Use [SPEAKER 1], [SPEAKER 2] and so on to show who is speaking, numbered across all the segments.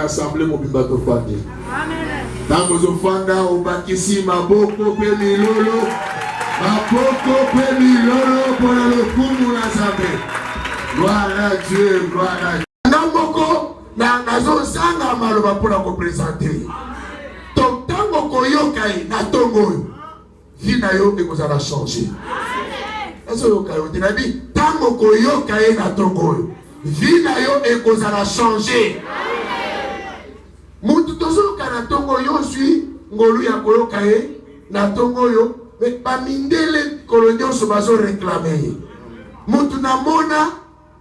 [SPEAKER 1] Assemblée mon bibato fandi. Tango zo fanda obakisi maboko pe milolo. Maboko pe milolo pour le kumu na zambe. Gloire à Dieu, gloire à Dieu. Namboko na nazo sanga maloba pour la présenter. Donc tango koyokai na tongo. Vina yo e kozala changer. Eso yokai on dit tango koyokai na tongo. Vina yo e kozala changer. Mutu tozo kana tongo yo sui ngolu ya koyoka ye na tongo yo me bamindele kolonyo so bazo réclamer. Mutu na mona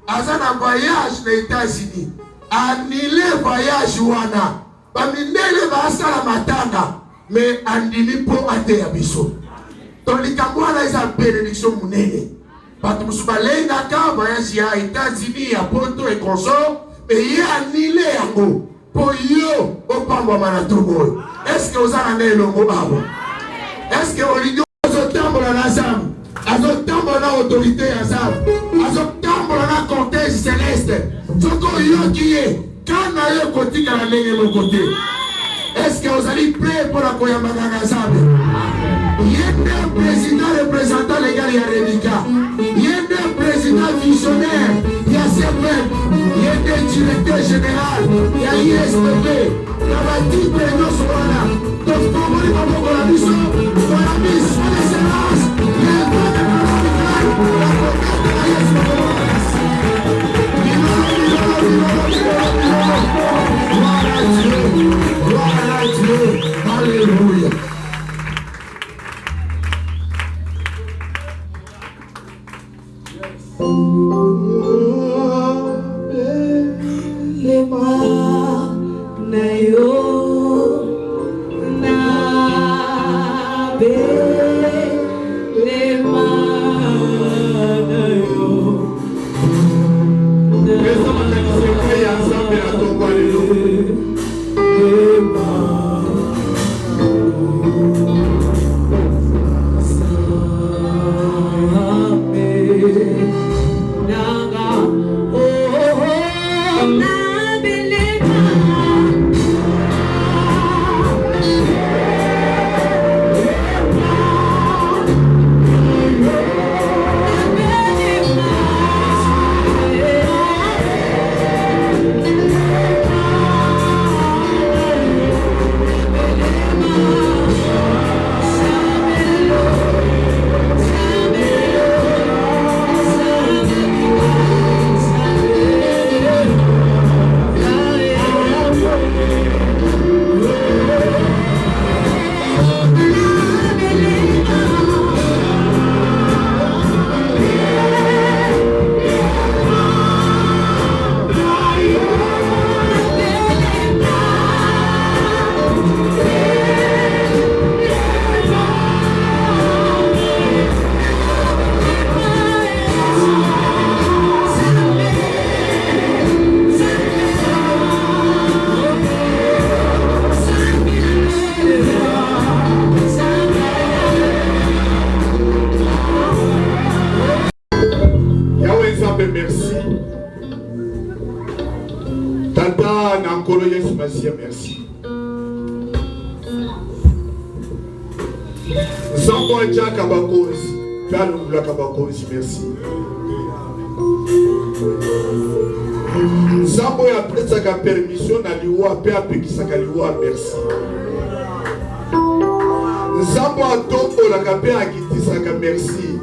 [SPEAKER 1] azana voyage na États-Unis. Annulé voyage wana. Bamindele ba sala matanga. mais andimi po ate ya biso. Tolika mwana eza bénédiction munene. Bato musubalenga ka voyage ya États-Unis ya Porto et consort mais ye anile yango po yo opambwa manatongo. Est-ce que ozana nelongo awa? Est-ce que olingo ozotambola na Nzambe? Azotambola na autorité ya Nzambe? Azotambola na cortège céleste? Soko yoki ye kana ye kotika na ndenge moko te. Est-ce que vous allez prêt pour la koyambana na Nzambe? Yende président représentant légal ya Rebika. Yende président visionnaire ya CPEP. Yende directeur général ya ISPP. Yabati président Sowana. Donc pour vous les mamans la mission, pour la mission d'excellence, les droits de la conquête de la ISPP. Alléluia.
[SPEAKER 2] Les bras nayo na be les mains nayo
[SPEAKER 1] Merci. Zambo Adja Kabakozi, Kalungula Kabakozi, merci. Zambo ya presaka permission na liwa pe apekisaka liwa, merci. Zambo atombo la kape akitisaka, merci.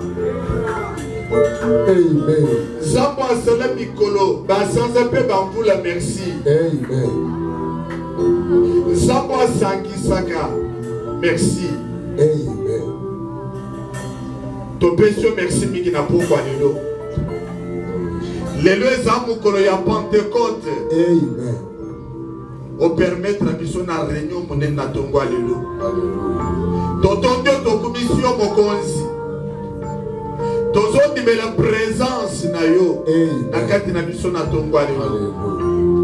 [SPEAKER 3] Amen.
[SPEAKER 1] Zambo asala mikolo, basanza pe bambula, merci.
[SPEAKER 3] Amen.
[SPEAKER 1] Zambo asangisaka, merci.
[SPEAKER 3] Amen.
[SPEAKER 1] Topesio merci mingi na pokwa lelo. Lelo ezamu kolo ya Pentecôte.
[SPEAKER 3] Amen.
[SPEAKER 1] O permettre biso na réunion monene na tongwa lelo.
[SPEAKER 3] Alléluia.
[SPEAKER 1] Totonde to commission mokonzi. Tozo dimela présence na yo. Na kati na biso na tongwa lelo.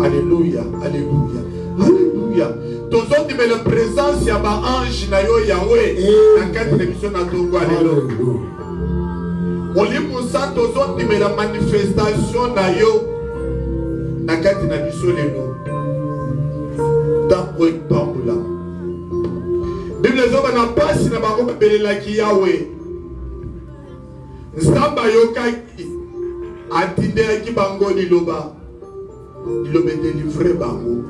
[SPEAKER 1] Alléluia. Alléluia. Alléluia. Tozo dimela présence ya ba ange na yo Yahweh. Na kati na biso na tongwa lelo. Olimu sa tozo dimela manifestation na yo. Na kati na biso lelo. Tako ekpambula. Bible zoba na pasi na bango belela ki Yahweh. Nzamba yokaki atinde ki bango liloba. Lilobe délivrer bango.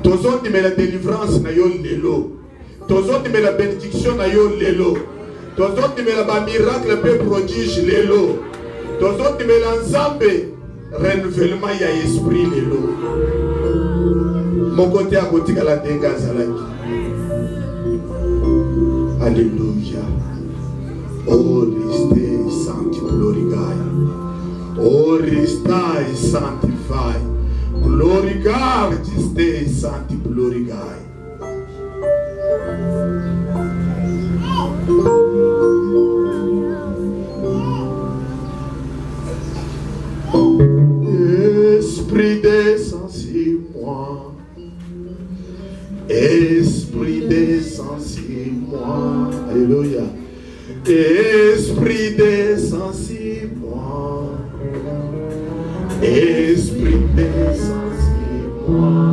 [SPEAKER 1] Tozo dimela délivrance na yo lelo. Tozo dimela bénédiction na yo lelo. Tozo dimela ba miracle pe prodige lelo. Tozo dimela nzambe renouvellement ya esprit lelo. Mon côté à côté à la dégazalaki. Alléluia. Oh, restez sanctified. Oh, restez sanctified. Glory God, stay sanctified. descend sur moi. Alléluia. Esprit descend sur moi. Esprit descend sur moi.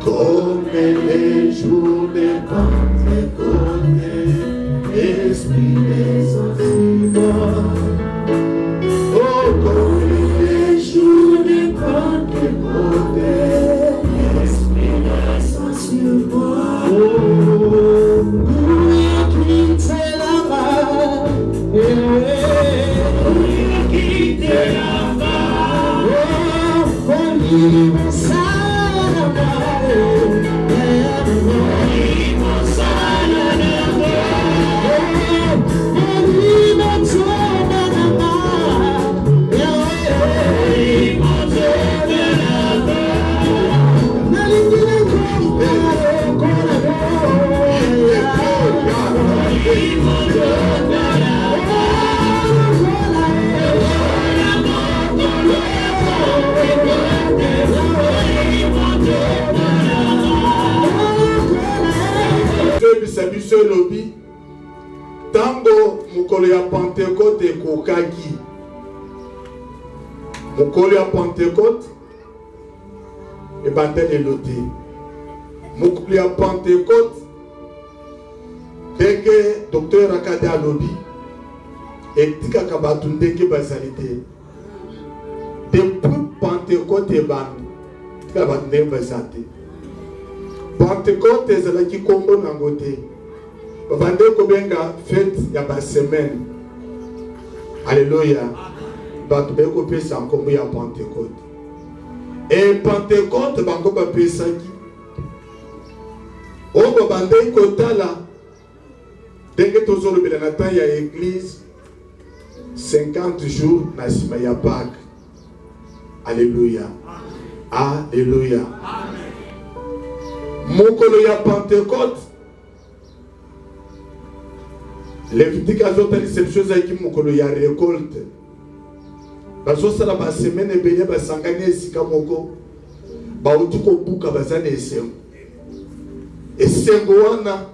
[SPEAKER 1] Comme les jours de Pentecôte. Esprit descend sur moi. Oh, comme les jours de Pentecôte. Esprit descend sur moi. Oh, oui, quitter là-bas. Oui, quitter là-bas. Oh, on ça là-bas. Lobby tango mukolo ya Pentecôte kokaki mukolo ya Pentecôte e bandele loté mukolo ya Pentecôte denge docteur Akada lobby et tika kabatu ndenge basalite depuis Pentecôte e ban tika batu ndenge basate Pentecôte ezalaki kombo nangote Bande kobenga fête ya ba semaine. Alléluia. Batu beko pesa nkombo ya Pentecôte. Et Pentecôte bango ba pesa ki. O bande kotala. Denge tozolo bela na temps ya église 50 jours na sima ya Pâques. Alléluia. Alléluia. Mokolo ya Pentecôte Lévitique a zota cette chose qui mukolo ya récolte. Baso sala ba semaine ebele ba sangane esika moko. Ba utiko buka bazane esengo. Esengo wana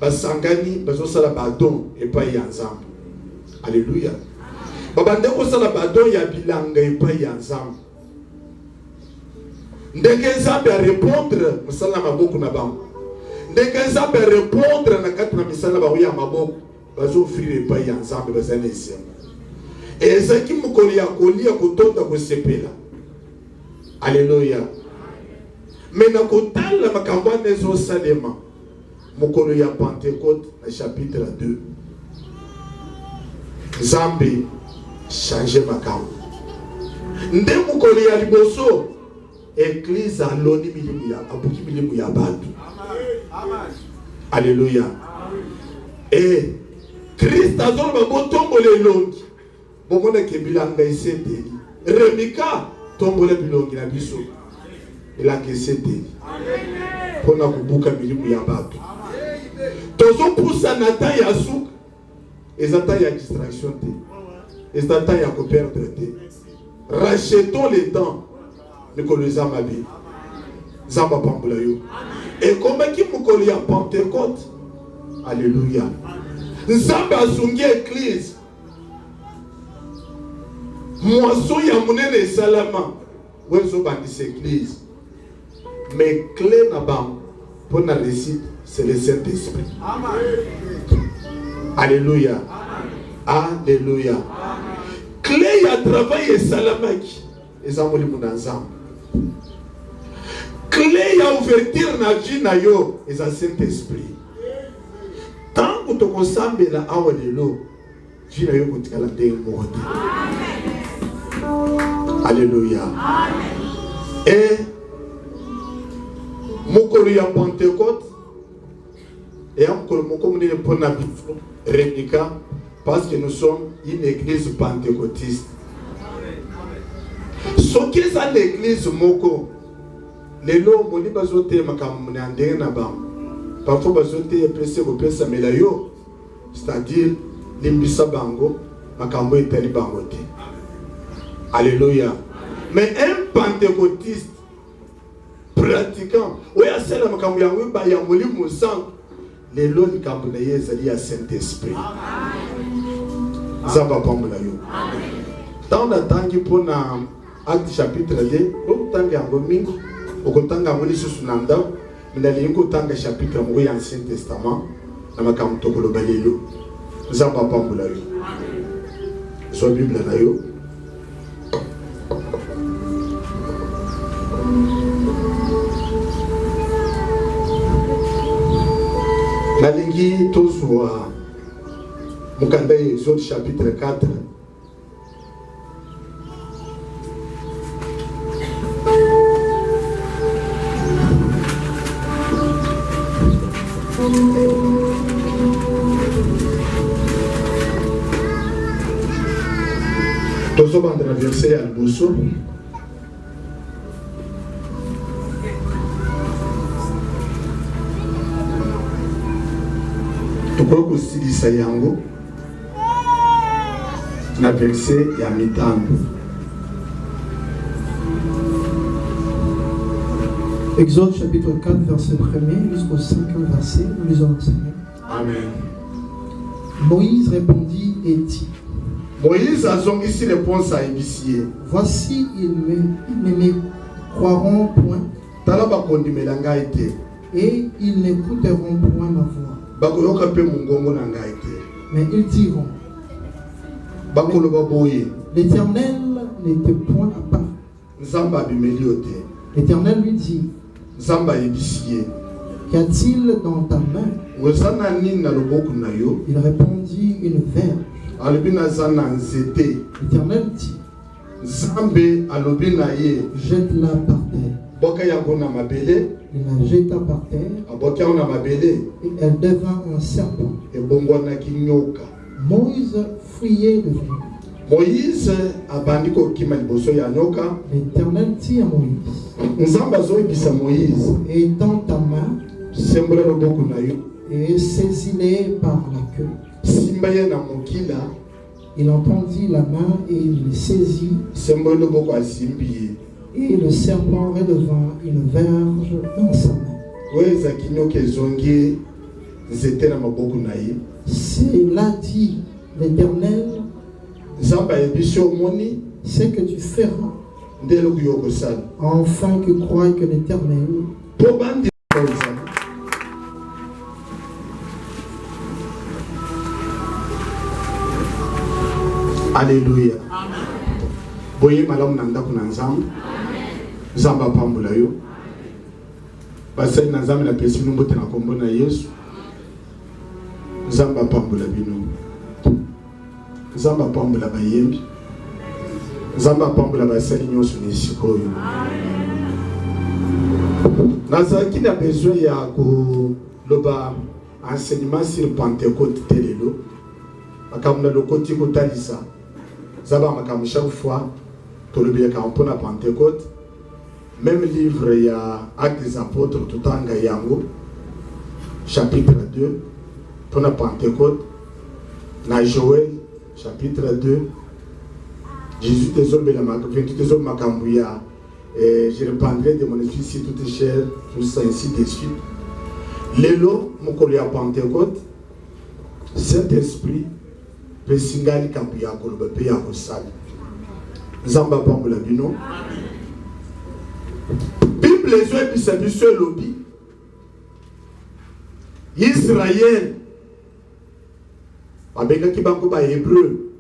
[SPEAKER 1] ba sangani baso sala ba don et pas ya nzambe. Alléluia. Babande ko sala ba don ya bilanga et pas ya nzambe. Ndenge nzambe a répondre musala maboko na bango. Ndenge nzambe a répondre na kati na misala ba ya maboko. Bazo offrir pas ensemble bazane esengo. Et ça qui mukolo ya kolia kotonda ko sepela. Alléluia. Mais na kotala makambo nezo salema. Mukolo ya Pentecôte na chapitre 2. Zambi changer makambo. Nde mukolo ya liboso église aloni milimu ya abuki milimu ya batu. Amen. Alléluia. Et Christ a zonba botombole longi. Bomona ke bilanga iseteli. Remika tombole bilongi na biso. Ila ke seteli. Amen. Pona kubuka milimu ya batu. Tozo poussa nata ya souk. Ezata ya distraction te. Ezata ya ko perdre te. Rachetons le temps. Mikolo zamba bi. Zamba pambola yo. Et comme qui mukolo ya Pentecôte. Alléluia. Nzambe asungi église. Moisson ya munene salama. Wezo bandis église. Mais clé na bam pour la réussite, c'est le Saint-Esprit. Amen. Alléluia. Amen. Alléluia. Clé ya travail et salamaki. Ezamoli munanzam. Clé ya ouverture na vie na yo, c'est le Saint-Esprit. Tant que tu consommes la awa de l'eau, tu n'as pas de calendrier mort. Alléluia. Et mokolo ya Pentecôte et encore mokolo ne pon na biflo réplica parce que nous sommes une église pentecôtiste. Ce qui est à l'église moko les lots moni bazote makambo na ndenge na ba parfois bazote pese ko pesa melayo c'est-à-dire limbisa bango makambo etali bango te. Alléluia. Mais un pentecôtiste
[SPEAKER 4] pratiquant. Oui, c'est la makambu ya wiba ya molimo sang. Les lois du Camerounais, c'est à Saint-Esprit. Zamba pambola yo. Tant d'attendre pour na Acte chapitre 2, au temps ya ngomingo, au kotanga ngoli susunanda, ndali ngo tanga chapitre mo ya Ancien Testament, na makambu tokolo balelo. Zamba pambola yo. So Bible na yo. Nalingi tozwa mukanda Exode chapitre 4. Tozobanda na verset ya liboso. Tuko kusilisa yango na verset ya mitano.
[SPEAKER 5] Exode chapitre 4 verset 1er jusqu'au 5e verset, nous lisons ensemble.
[SPEAKER 4] Amen.
[SPEAKER 5] Moïse répondit et dit:
[SPEAKER 4] Moïse a zongisi réponse à Ibisie.
[SPEAKER 5] Voici, ils ne me croiront point,
[SPEAKER 4] Talaba kondimela ngai te.
[SPEAKER 5] et ils n'écouteront point ma voix.
[SPEAKER 4] Bakoyoka pe mungongo na ngai te.
[SPEAKER 5] Mais ils diront:
[SPEAKER 4] Bakoloba boye.
[SPEAKER 5] l'Éternel n'était point à part.
[SPEAKER 4] Nzamba bimeli ote.
[SPEAKER 5] L'Éternel lui dit:
[SPEAKER 4] Nzamba Ibisie.
[SPEAKER 5] qu'y a-t-il dans ta main?
[SPEAKER 4] Wezana nini na loboko na yo?
[SPEAKER 5] Il répondit: une verge.
[SPEAKER 4] Alobina zana nzete.
[SPEAKER 5] L'Éternel dit:
[SPEAKER 4] Nzambe alobina ye.
[SPEAKER 5] jette-la par terre.
[SPEAKER 4] Boka yango na mabele.
[SPEAKER 5] Il la jeta par terre,
[SPEAKER 4] Aboka yango na mabele.
[SPEAKER 5] et elle devint un serpent.
[SPEAKER 4] Ebongwanaki nyoka.
[SPEAKER 5] Moïse fuyait devant lui.
[SPEAKER 4] Moïse abandi kokima liboso ya nyoka.
[SPEAKER 5] L'Éternel dit à Moïse:
[SPEAKER 4] Nzambe azoyebisa Moïse.
[SPEAKER 5] étends ta main
[SPEAKER 4] Sembola loboko na yo.
[SPEAKER 5] et saisis-les par la queue.
[SPEAKER 4] Simba ye na mokila.
[SPEAKER 5] Il entendit la main et il les saisit,
[SPEAKER 4] Sembola loboko asimbi ye.
[SPEAKER 5] et le serpent redevint une verge dans sa main.
[SPEAKER 4] Oyo ezalaki nyoka ezongi nzete na maboko na ye.
[SPEAKER 5] C'est là dit l'Éternel:
[SPEAKER 4] Nzambe ayebi so omoni
[SPEAKER 5] ce que tu feras,
[SPEAKER 4] nde eloko yo kosala.
[SPEAKER 5] enfin que croie que l'Éternel
[SPEAKER 4] Po bandi Nzambe. Alléluia. Boye malamu na ndako na Nzambe. Nzambe apambola yo. Basali na Nzambe na pesi bino mbote na kombo na Yesu. Nzambe apambola bino. Nzambe apambola bayembi. Nzambe apambola basali nyonso na esika oyo. Nazalaki na besoin ya koloba enseignement sur Pentecôte te lelo. Makambo na lokoti kotalisa. Zaba makambo chaque fois tolobelaka mpona Pentecôte. Même livre il y a Actes des Apôtres tout en yango chapitre 2 pour la Pentecôte na Joël chapitre 2 Jésus désormais la makambuya et je répandrai de mon esprit si tout est cher tout ça ainsi de suite. Lelo mokolo ya Pentecôte Saint-Esprit pesingali kambuya koloba pe ya kosala Nzamba pambola bino. Bible ezwebisa biso elobi Israël babengaki bango ba Hébreu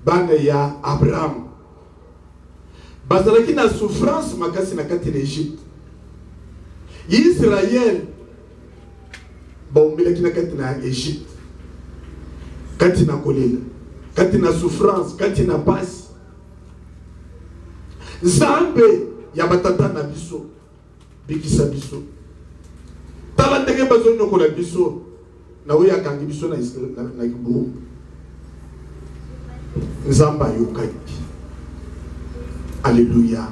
[SPEAKER 4] bana ya Abraham bazalaki na souffrance makasi na kati na Égypte. Israël baombelaki na kati na Égypte, kati na kolela, kati na souffrance, kati na pasi. Nzambe ya batata na biso bikisa biso tala ndenge bazo nyokola biso na oyo akangi biso na kibumu. Nzamba yokaki. Alléluia.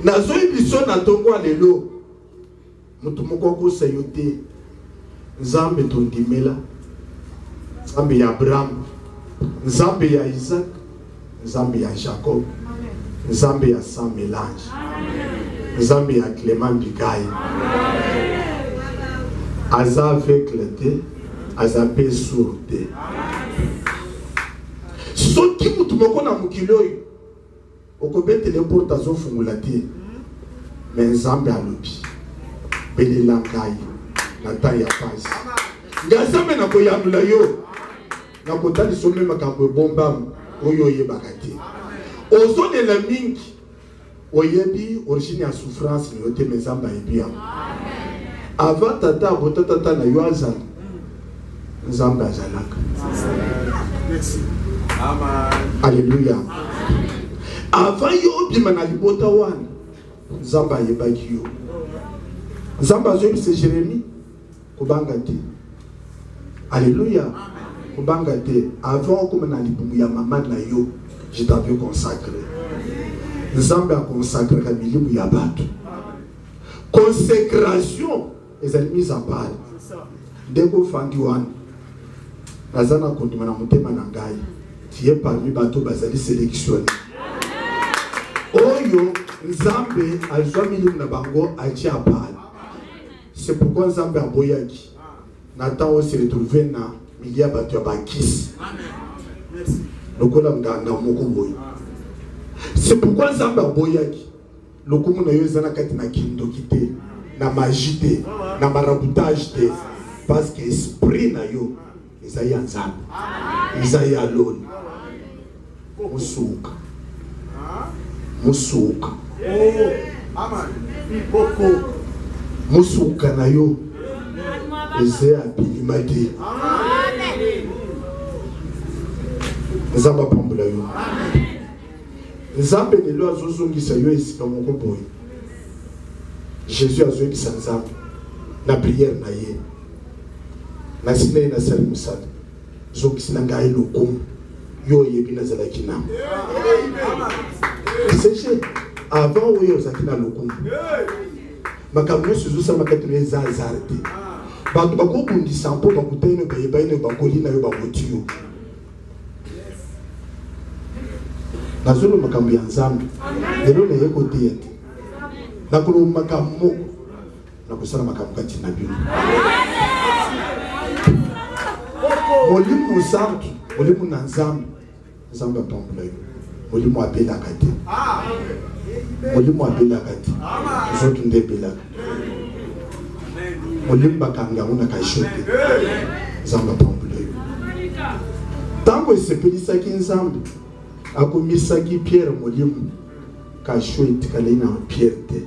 [SPEAKER 4] Nazoyi biso na tongo alelo mutu moko ko sayote Nzambe tondimela, Nzambe ya Abraham, Nzambe ya Isaac, Nzambe ya Jacob, Nzambe ya sans mélange. Nzambe ya Clément Bikai. Aza aveugle te, aza pe sourd te. Soki mutu moko na mokili oyo okobetele porte azofungula te, me Nzambe alobi belela ngai na temps ya pasi. Nzambe na koyanola yo na kotalisa ome makambo ebombamu oyo oyebaka te. Ozonela mingi oyebi origine ya souffrance na yo te, me Nzambe ayebi yango. Avant tata abota tata na yo azala, Nzambe azalaka. Alléluia. Avant yo bima na libota wana, Nzambe ayebaki yo. Nzambe azobisa Jérémie kobanga te. Alléluia. Kobanga te. Avant comme na libumu ya maman na yo, je t'avais consacré. Nzambe a consacré ka milimu ya bato. Consécration les ennemis à part. Dès que fandi wana, nazana kondima na mutema na ngai. Tu es parmi bateau bazali sélectionné. Oyo Nzambe azwa milimu na bango achi à part. C'est pourquoi Nzambe a boyaki. Nathan se retrouver na milia bato ya bakisi. Lokola nganga moko boy. C'est pourquoi Nzambe a boyaki. Lokumu na yo ezana kati na kindo kite, na magie te, na maraboutage te, parce que esprit na yo ezali Nzambe. Ezali alone. Musuka. Musuka. Musuka na yo ezali abilima te. Nzambe apambola yo. Nzambe lelo azozongisa yo esika moko boye. Jésus azongisa Nzambe na prière na ye. Na sine na sali musala. Zongisa ngai lokumu yo yebi na zalaki na. C'est avant oyo zaki na lokumu. Makambo suzusa makatino ezazarte. Bantu bakobundisa mpo bakutene bayebane bakoli na yo bakotiyo. Nazolo makambo ya Nzambe lelo na yeko te na kulo makambo na kusala makambo kati na bino Molimo santu molimo na Nzambe Nzambe apambola yo molimo abela kati molimo abela kati zotu ndebela molimo bakanga una kashote Nzambe apambola yo tango esepelisa ki Nzambe akomisaki Pierre molimu kashweti kalina Pierre te.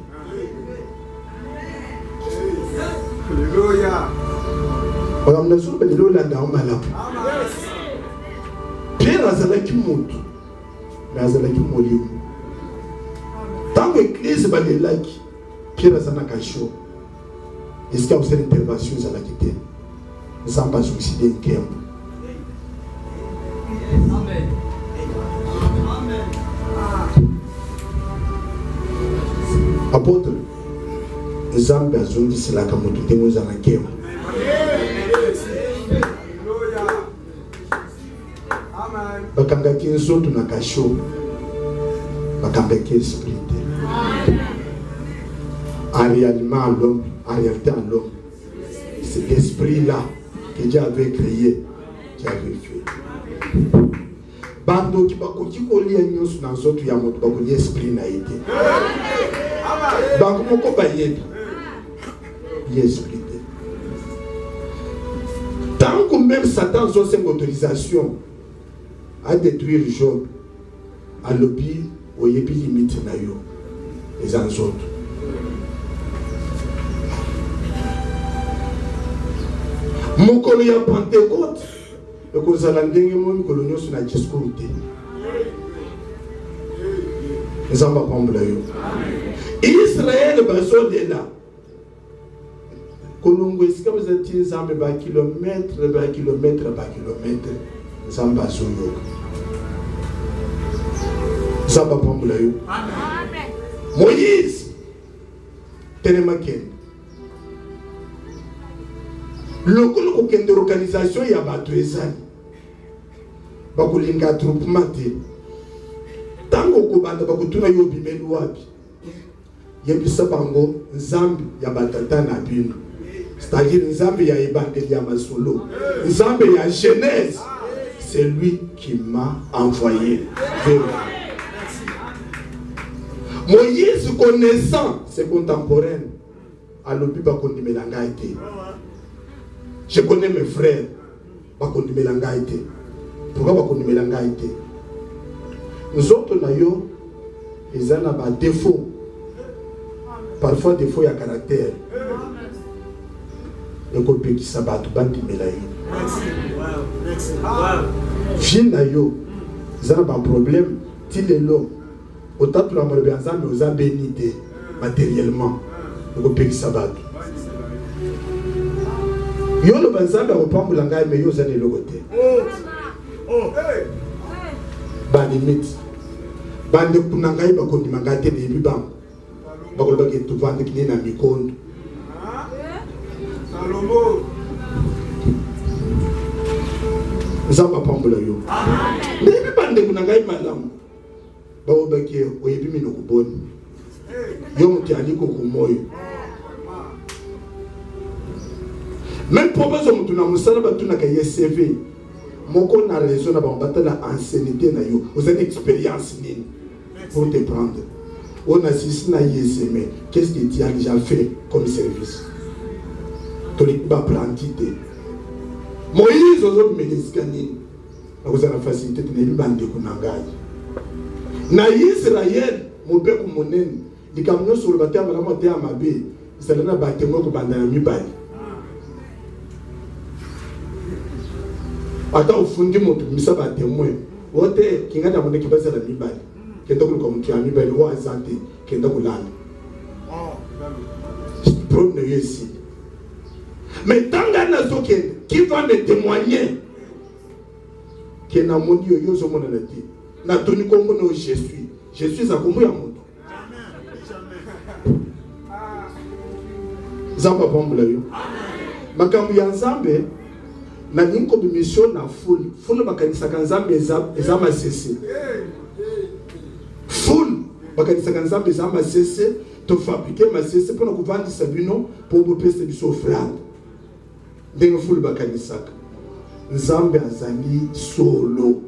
[SPEAKER 4] Alléluia. Oya mnazo belelo landa omala. Pierre azalaki mutu, mais azalaki molimu. Tango église balelaki, Pierre azana kasho. Est-ce qu'il y a une intervention zalaki te? Nzamba suicide nkembo. Amen. Apôtre, Nzambe azongisa ka moto te moza na kemo. Bakanga ki nzoto na kasho. Bakanga ki esprit. En réalité à l'homme, c'est l'esprit-là que Dieu avait créé, qui avait fait. Bando ki bakoki kolia nyonso na nzoto ya moto bakoli esprit na ete. Bango moko bayeba. L'esprit. Tant que même Satan a une autorisation à détruire Job, à l'obi, au yebi limite na yo, les autres. Mokolo ya Pentecôte, et que vous allez ndenge mo mikolo nyonso na discours te. Nzamba pambula yo. Israël bazo de là. Kolongo esika bazati Nzambe ba kilomètre, Nzamba zo yo. Nzamba pambula yo. Amen. Moïse Telemake. Lokolo kokende organisation ya bato ezali bakolinga troupement te tango ko banda bakutuna yo bimelu wapi yebisa bango nzambe ya batata na bino. C'est-à-dire nzambe ya ebandeli ya masolo. Nzambe ya Genèse. C'est lui qui m'a envoyé vers vous. Moïse connaissant ses contemporains, à l'obi bakondi melanga été. Je connais mes frères, bakondi melanga été. Pourquoi bakondi melanga été? Nous autres nayo, ils ont un défaut. Parfois défaut il y a caractère. Et qu'on peut qui s'abat bandi melayo. Fille nayo, ils ont un problème. Til est là. Autant que l'homme mais aux a béni matériellement. Donc on peut qui s'abat. Yo le banzambe reprend mulanga mais yo zane le côté. Bandi mit. Bandi kunanga iba kondi mangate ne bibam. Bakolo baki tu vande kini na mikondo. Salomo. Zamba pambula yo. Ne bibande kunanga iba malamu. Bawo baki oyebi mino kuboni. Yo muti aliko kumoyo. Même propose mutu na musala batuna ka CV. Moko na raison na bambata na ancienneté na yo. Vous avez une expérience nini pour te prendre. On assiste na ISM. Qu'est-ce que tu as déjà fait comme service? Tu n'as pas apprenti. Moïse ozo meniskanini. Vous avez la facilité de ne pas bande kunangai. Na Israël, mon père comme mon ennemi. Les camions sur le bateau à la terre à ma baie. C'est là que bâtiment que bande na mibali. Attends au fond du monde, mais ça va témoin. Wote kinga na mone kibasa la mibali. Kenda ko comme tu as mibali wa azante kenda ko lana. Problème ici. Mais tant que nous qui va me témoigner que na moni yo zo mona na ti. Na toni kongo no je suis à kombo ya moto. Zamba bombe la yo. Makambu ya nzambe na ninko de mission na full bakanisa kanzambe eza masese. Full bakanisa kanzambe eza masese to fabriquer masese pour nous vendre sabino pour vous payer biso offrande. Ndenge full bakanisa nzambe azali solo.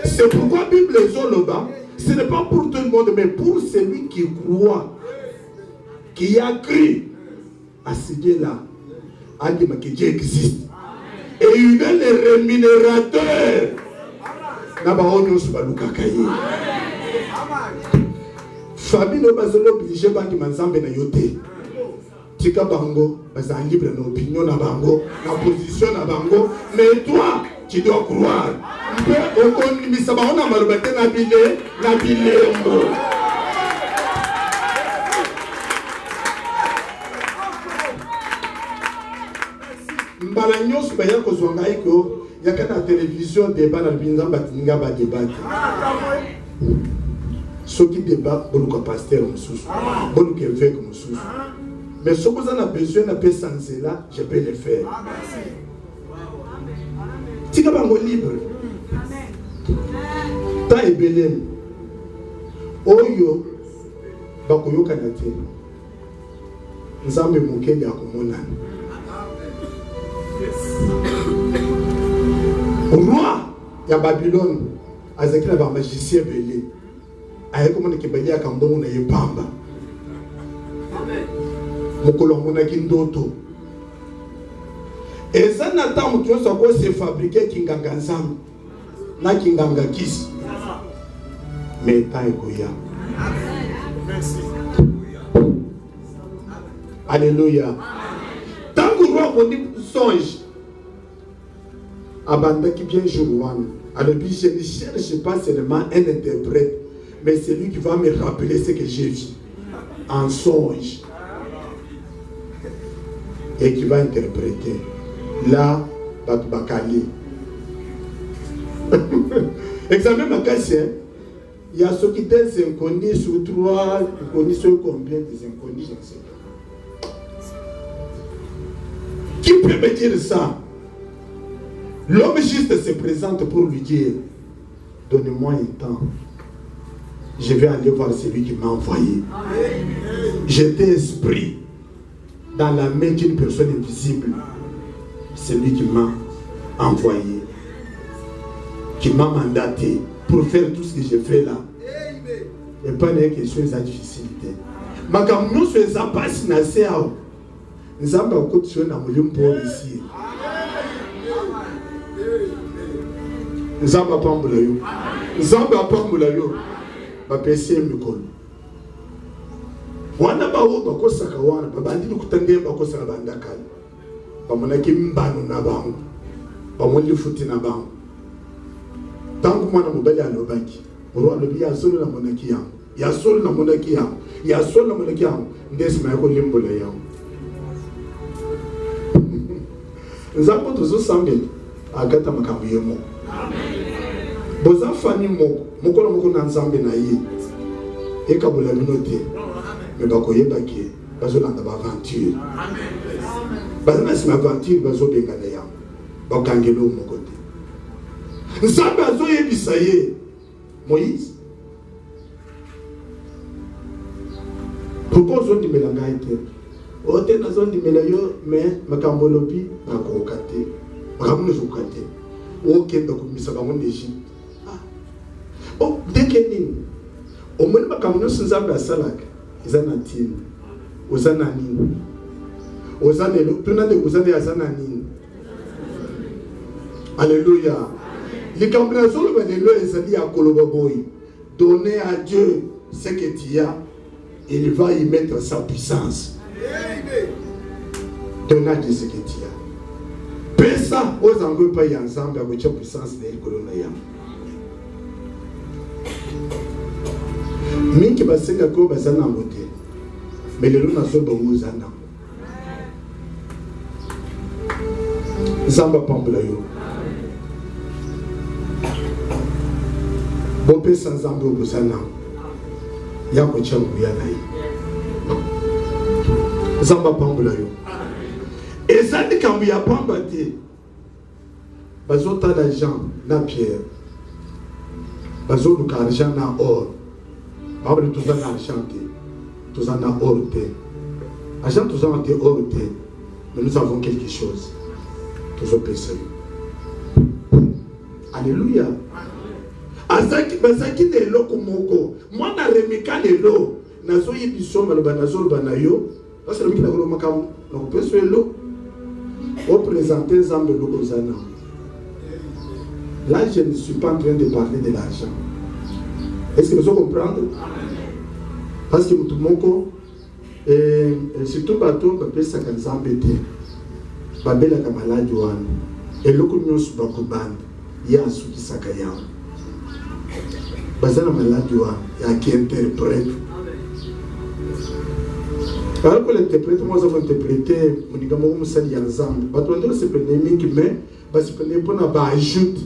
[SPEAKER 4] C'est pourquoi la Bible est là-bas. Ce n'est pas pour tout le monde, mais pour celui qui croit, qui a cru à ce Dieu-là, à dire que Dieu existe. Et il est le rémunérateur. Famille ne va pas obliger de manzambe na yote. Tika bango, baza libre na opinion na bango, na position na bango, mais toi, tu dois croire. Mbala nyos baya ko zwanga iko yakana télévision débat na binza batinga ba débat. Ce qui débat boluka pasteur mususu, boluka évêque mususu. Mais ce que vous avez besoin de faire sans cela, je peux le faire. Tika bango libre. Ta ebelem. Oyo bakoyoka na te. Nzambe mokeli akomona. Roi ya Babylone azaki na ba magicien belé. Aye komona ke bali akambongo na yepamba. Mokolo mona kindoto. Et ça n'attend que tu sois se fabriquer kinganga nzambe na kinganga kisi. Mais ta ekoya. Alléluia. Tant que roi on dit songe. Abanda qui vient jour one. Alors je ne cherche pas seulement un interprète, mais c'est lui qui va me rappeler ce que j'ai vu en songe. Et qui va interpréter. Là, Bakali. Examen Makassien, il y a ceux qui étaient inconnus sur 3, inconnus sur combien des inconnus, je ne sais pas. Qui peut me dire ça? L'homme juste se présente pour lui dire, donnez-moi un temps. je vais aller voir celui qui m'a envoyé. J'étais esprit dans la main d'une personne invisible. Celui qui m'a envoyé, qui m'a mandaté pour faire tout ce que j'ai fait là. Et pas une question de difficulté. Ma camion sur les apasses n'a pas nous avons beaucoup de na mulim pour ici. Nous avons pas mbulayo. Nous avons pas mbulayo. Ba pesi mikolo. Wana ba wo ba kosaka wana ba bandini kutange ba kosaka bandakali. Ba monaki mbano na bango. Ba mwali futi na bango. Tangu mwana mobali alobaki. Roi lobi ya solo na monaki yango. Ya solo na monaki yango. Ya solo na monaki yango. Ndesi ma ko limbola yango. Nzambo tozo sambeli agata makambo yemo. Boza fani moko moko na nzambe na ye. Eka bola minote. Me bako yebaki bazo landa ba aventure. Bazana sima aventure bazo benga na yango. Bakangelo moko te. Nzambe azo yebisa ye Moïse. Pourquoi on dit mélangaïté? Ote na zone di melayo mais makambo lobi na ko kate. Makambo no kate. O kenda ko misa bango Egypte. Oh, dekenin. O moni makambo no Nzambe asalaka. Izana tin. Ozana nini? Ozana lo tuna de ozana azana nini? Alléluia. Les combinaisons de l'eau et ça dit à Kolobaboy. Donner à Dieu ce que tu as, il va y mettre sa puissance. Donner à Dieu ce que tu as. Pesa, aux Anglais pas ensemble avec la puissance de l'Ecolonaya. Minki basenga ko bazana moté. Mais le loup n'a pas de zana. Zamba pamblayo. Bon peu sans Zamba au Bozana. Yako Tchambu Yanaï. Zamba pamblayo. Et ça dit quand il y a pas battu. Bazota d'argent na pierre. Bazota d'argent na or. Abre tout ça na chanté. Tout ça na or té. Argent tout ça na or té. Mais nous avons quelque chose. Tout ça personne. Alléluia. Azaki bazaki de loko moko. Moi na remika de lo. Nazo yibiso maloba nazo banayo. Parce que le mika na makam na peso lo. Au présenter Nzambe loko zana. Là je ne suis pas en train de parler de l'argent. Est-ce que vous comprenez? Parce que tout moko surtout bato ba pesa ka Nzambe te. Babela ka maladi wana. Eloko nyoso bakubanda. Ya suki sakayama. Bazana maladi wa ya qui interprète. Alors que l'interprète, moi j'avais interprété mon igamo musali ensemble. Batondo se prenait mingi mais basi prenait pour na ba ajoute.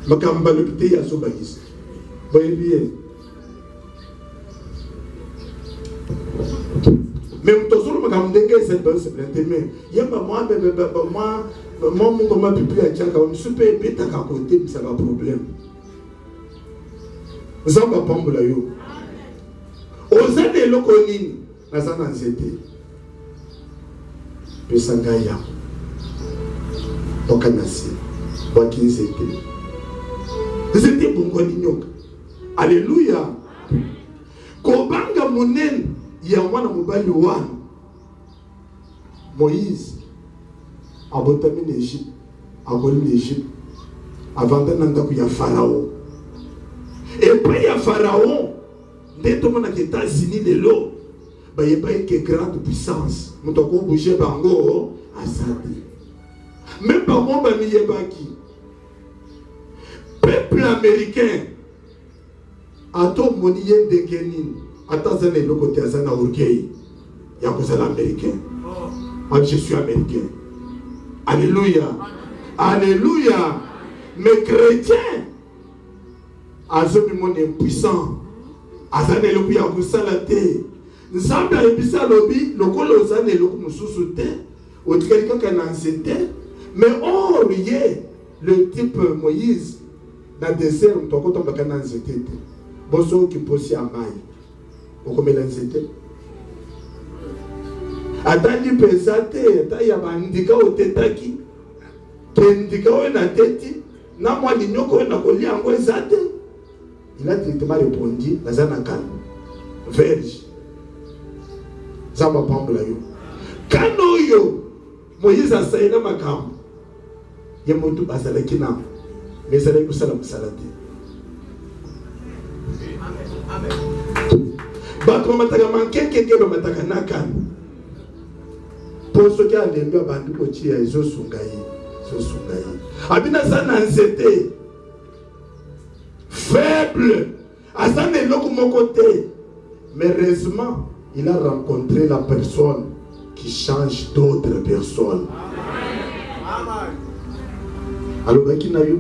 [SPEAKER 4] Makamba lobité ya so bagis. Boye bien. Même toujours makamba ndenge se ba se prêter mais yamba moi moi mon comment pipi a tchaka on super beta ka côté ça va problème. Zamba pambola yo. Ozane loko nini nazana nzete. Pesanga ya. Okanasi. Baki nzete. Nzete bongo ninyoka. Alléluia. Kobanga monene ya mwana mobali wana. Moïse abotami en Égypte, aboli l'Égypte, avant d'être ya Pharaon. Et puis il y a Pharaon, dès que tu es aux États-Unis de l'eau, il n'y a pas une grande puissance. Nous avons bougé bango à Sadi. Même par moi, il y a qui peuple américain, à ton monien de Kenin, à Tanzanie, le côté à Zana Urkei, il y a un américain. Moi, je suis américain. Alléluia. Alléluia. Mes chrétiens, azomi mon impuissant. Azane lobi ya kusalate. Nzambe ayebisa lobi lokolo zane loko mususu te. Otikali kaka na nzete. Mais oriye le type Moïse na dessert moto akotombaka na nzete te boso okiposi ya mai okomela nzete ata lipeza te ata ya bandika otetaki ke ndika oyo na teti na mwa linyoko oyo na kolia yango eza te. Il a directement répondu naza na kano verge zamba pambola yo kano oyo Moïse asalela makambo ye motu azalaki na mais ezalaki kosala mosala te. bato bamataka mankekeke bamataka na kano mpo soki alembi abandi kotia ezosunga ye abina aza na nzete faible aza na eloko moko te, mais heureusement il a rencontré la personne qui change d'autres personnes. Alors baki na yo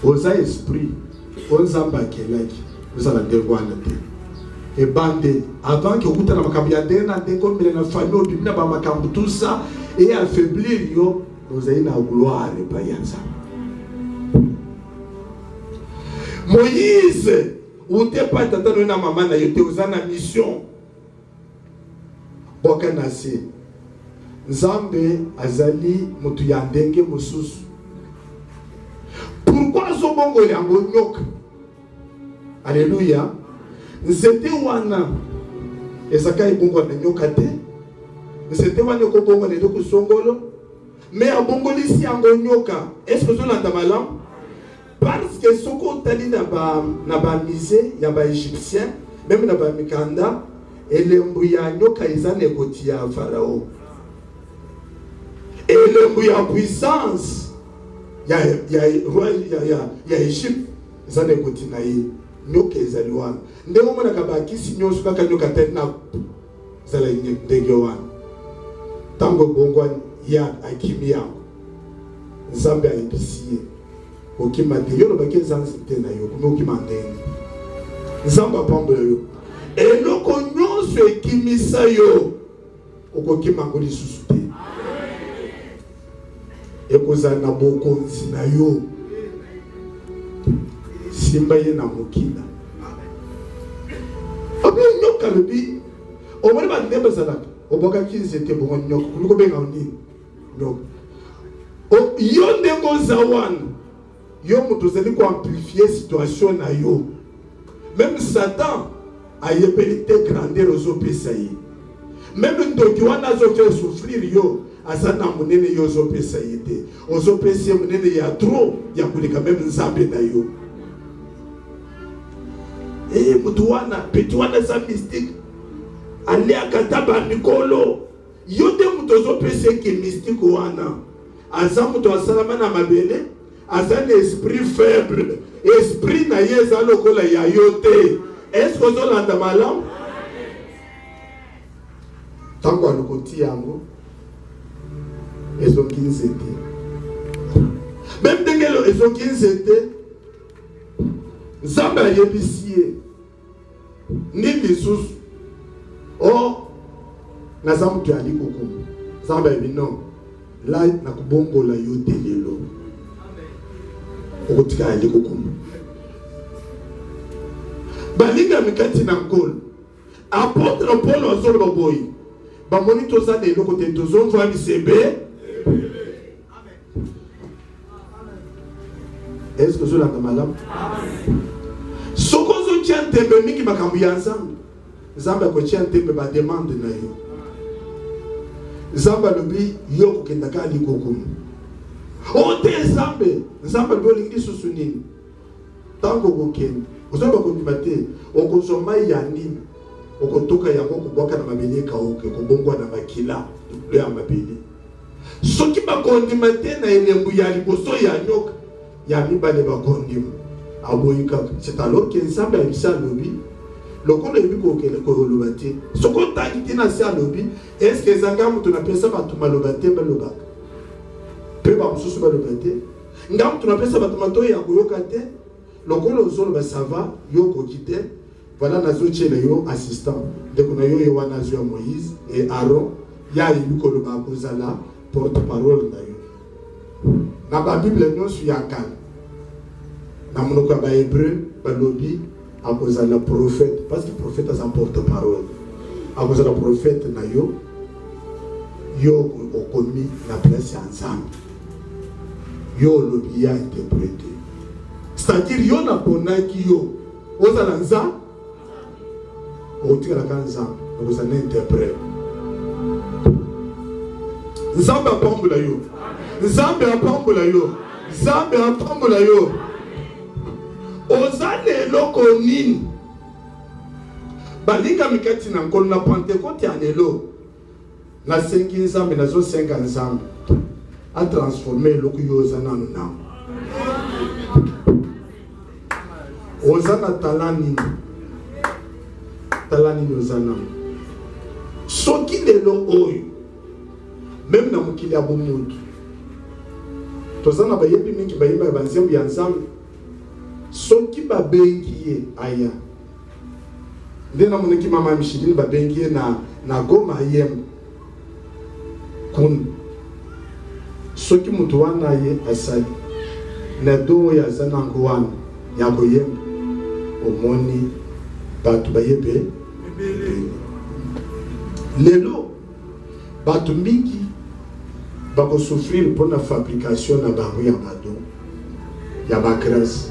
[SPEAKER 4] oza esprit onzamba kelaki osala ndenge wana te ebande avant que okutana makambo ya ndenge na ndenge omele na famille obimi na bamakambo tout ça et affaiblir yo ozali na gloire epai ya Nzambe. Moïse ute pa tata no na mama na yo te oza na mission boka na se Nzambe azali mutu ya ndenge mosusu. Pourquoi azobongo yango nyoka? Alléluia. Nzete wana ezaka ebongo na nyoka te, nzete wana ekobongo na eloko songolo, mais abongolisi yango nyoka. Est-ce que ozolanda malamu? Parce que soko otali na ba musée ya ba égyptien, même na ba mikanda, elembu ya nyoka eza na ekoti ya Pharaon. Elembu ya puissance ya Égypte eza na ekoti na ye. Nyoka ezali wana. Ndenge omona kabakisi nyonso kaka nyoka tete na zala ndenge wana. Tango bongwa ya akimi yango. Nzambe ayebisi ye. Okima te yo lobaki nzambe te na yo kuma okima ndenge. Nzambe apambola yo. Eloko nyonso ekimisa yo okokima ngo lisusu te. Ekozala na bokonzi na yo. Simba ye na mokila. Obi nyoka lobi. Omoni ba ndemba zalaka. Oboka kinzete bongo nyoka. Kuliko benga oni. Nyoka. O yo ndengo zawana. Yo mutu zeli ko amplifier situation na yo. Même Satan a yepeli te grandeur ozopesa ye. Même ndoki wana zo faire souffrir yo. Asana munene yo ozopesa ye te. Ozopesa munene ya trop ya kulika même Nzambe na yo. Eh mutuwana petuwana sa mystique ali akataba mikolo yote mutozo pese ke mystique wana aza muto asalama na mabele aza na esprit faible esprit na yeza lokola ya yote. Est-ce que zo landa malamu tango alokoti yango ezoki nzete même dengelo ezoki nzete Nzambe ayebisi ye ni lisusu o naza mutu ali kokumu. Nzambe ayebi non la nakubongola yo te lelo okotika ali kokumu. Balinga mikati na nkolo apôtre Paul azoloba boyi bamoni toza na eloko te tozomva misebe. Est-ce que je l'ai malamu? Sokozo tient tembe mingi makambu ya Nzambe. Nzambe ko tient tembe ba demande na yo. Nzambe lobi yo kokenda ka likokumu. O te Nzambe bolingi susu nini? Tango kokenda. Ozoba ko bimate okozoma ya nini? Okotoka yango kuboka na mabele ka oke kobongwa na makila ya mabele. Soki ba kondimate na elembu ya liboso ya nyoka. Ya mibale bakondimo aboyika. C'est alors que Nzambe a bisa lobi lokolo ebi kokele ko lobate soko tangi tina sa lobi. Est-ce que zanga mutu na pesa batu malobate balobaka pe ba mususu balobate ngam tu na pesa batu mato ya koyoka te lokolo zolo ba sava yo ko kite. Voilà nazo chele yo assistant de kuna yo wana zo Moïse et Aaron ya yebi ko loba kozala porte-parole na yo na ba Bible non su yakala na monoko ya bahébreu balobi akozala prophète parce que prophète aza porte-parole akozala prophète na yo yo okomi na place ya nzambe yo olobi ya interprété c'est-à-dire yo naponaki yo ozala nzambe okotikalaka nzambe okozala na interprète nzambe apambola yo nzambe apambola yo nzambe apambola yo oza leloko nini balinga mikati na nkolo na Pentecôte ya lelo nasengi nzambe nazosenga nzambe atransforme eloko yo oza nano nao oza na tala nini oza nano soki lelo oyo même na mokili ya bomutu toza na bayebi mingi bayemba ya banzembo ya nzambe soki babengi ye aya nde namonaki mama Micheline babengi ye na Goma yemba kun soki mutu wana ye asali na dongo ya aza nango wana ya koyemba omoni bato bayebe lelo bato mingi bakosouffrir mpona fabrication na bango ya badon ya bagrâce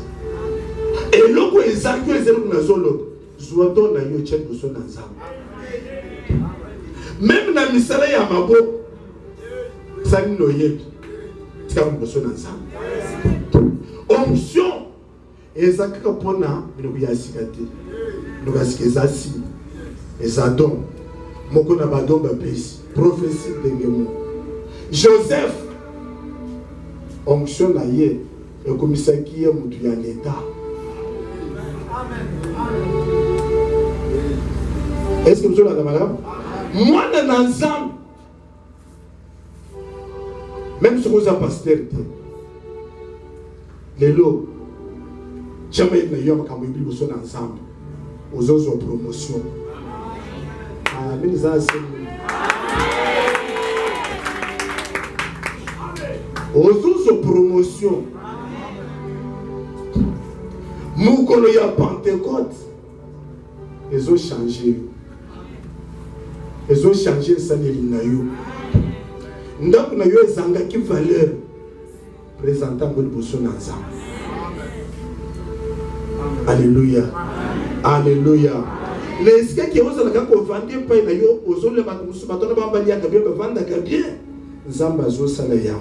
[SPEAKER 4] eloko ezalaki oyo ezalaki nazoloba zwa don na yo tya liboso na nzambe même na misala ya maboko sali noyebi tika liboso na nzambe onction eza kaka mpona biloko ya sika te biloko ya sika eza si eza don moko na badon bapesi prophétie ndenge moko Joseph onction na ye ekomisaki ye mutu ya leta. Est-ce que vous avez la madame? Moi dans ensemble, même si vous avez pasteur, les lots, jamais il n'y a pas de vous sont ensemble aux autres promotions. Ah, mais les aux autres promotions. Nous connaissons la Pentecôte. Ils ont changé. Ils ont changé ça de l'inayo. Nous avons eu zanga qui valeur présentant le bousson ensemble. Alléluia. Alléluia. Les ce qui est aux zanga qu'on vendait pas inayo aux autres les matons bambali à bien vendre bien. Zamba zo salayam.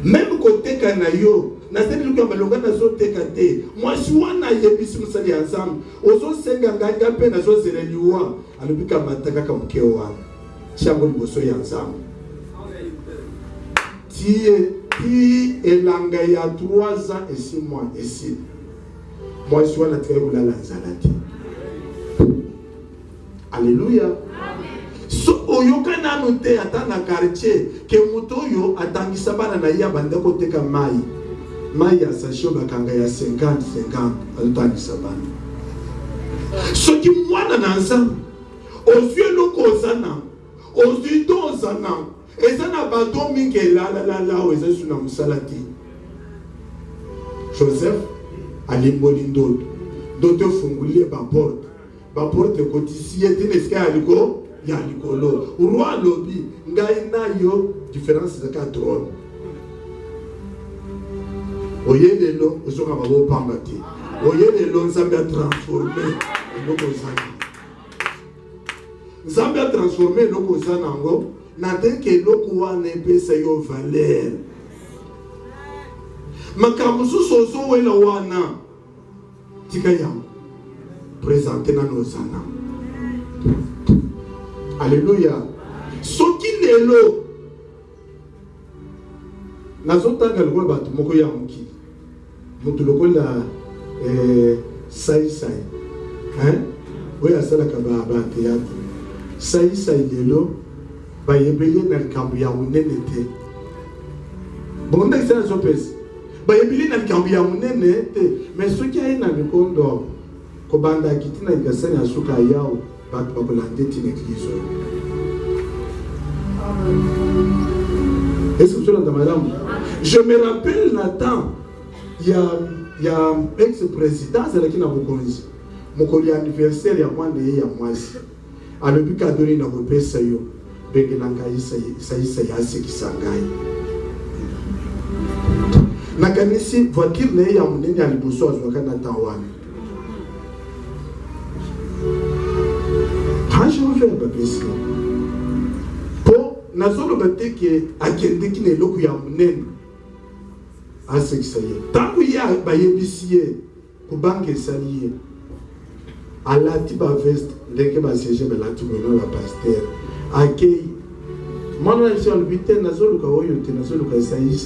[SPEAKER 4] Même côté kanayo. Naseli luka balonga nazo tekate moi siwana yebisi musali ensemble ozo senga nganga pe nazo zeleliwa alubika mataka kama mkeo wana chango liboso ya ensemble ti elanga ya 3 ans et 6 mois ici moi siwana tekula la nzalati. Alléluia. So oyoka nanu te atana quartier ke mutoyo atangisa bana na ya banda ko teka mai Maya sasho bakanga ya 50 alutani sabana. Soki mwana na nzambe ozwi eloko ozana ozwi do ozana ezana bato mingi la ozesu na musalati. Joseph alimboli ndoto fungulie ba porte kotisi eteneska aliko ya likolo roi lobi ngai nayo différence de 4 trônes. Oyelelo ozoka babo pamba te. Oyelelo nzambe a transformé eloko zana. Nzambe a transformé eloko zana ngo na teke eloko wana epesa yo valeur. Makambo soso wela wana tika yango présenter na nozana. Alléluia. Soki lelo nazotanga lokolo bato moko ya moki mutu lokola sai hein oya asalaka ba théâtre sai lelo bayebeli na likambo ya munene te bonda isana zopesi bayebeli na likambo ya munene te mais soki aye na mikondo kobanda kitina ikasani asuka yao bato bakolande ti l'église. Est-ce que vous êtes dans madame? Je me rappelle Nathan, il y a il y a un ex-président qui n'a pas connu. Mon anniversaire, il y a moins de mois. Alors, puis, quand on a repéré ça, il y a qui s'engage. Nakanisi voiture na ya munene ya liboso azwaka na tawana. Franchement faire babesi. Po nazolo bateke akende ki ne loku ya munene. Aseksaye. Tangu ya bayebisiye kubange saliye. Alati ba veste ndenge ba siège ba lati bono la pasteur. Akei. Mwana sur le butin nazolo ka oyo te nazolo ka sayi.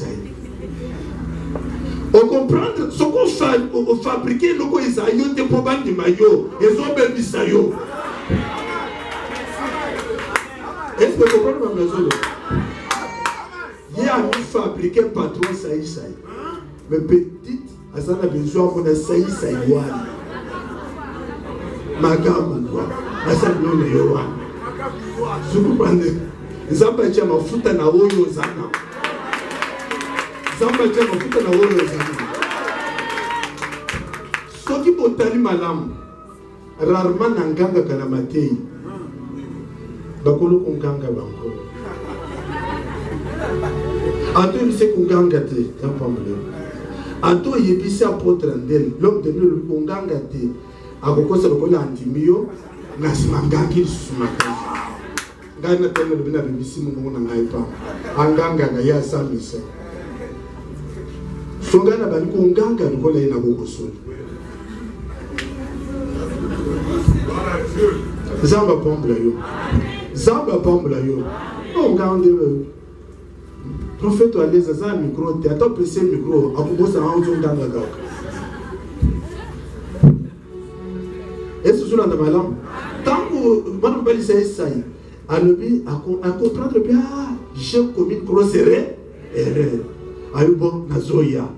[SPEAKER 4] On comprend ce qu'on fabrique, nous avons des problèmes de maillot, ils ont même dit ça. Est-ce que vous comprenez ma maison? Il y a un fabriqué patron saï. Mais petite, à ça on a besoin de saï. Magamu quoi. À ça on a besoin. Vous comprenez? Ils ont pas dit ma fouta na oyo zana. Samba tena mafuta na wolo zani. Soki botali malamu. Rarement nanganga kana matei. Bakolo kunganga banko. Ato yebise kunganga te, yapamule. Ato yebise apotre ndel, l'homme de Dieu kunganga te. Akokosa lokola antimio na simangaki susumaka. Ngana tena lobina bibisi mungu na ngaipa. Anganga na ya samisa. Songana bali kunganga lokola ina kokosoni. Zamba pombe la yo. Zamba pombe la yo. On garde prophète aleza za micro te ata pese micro akubosa na uzo nganga kaka. Est-ce que dans malam tant que madame bali sai alobi à comprendre bien j'ai commis une grosse erreur. Ayubo nazoya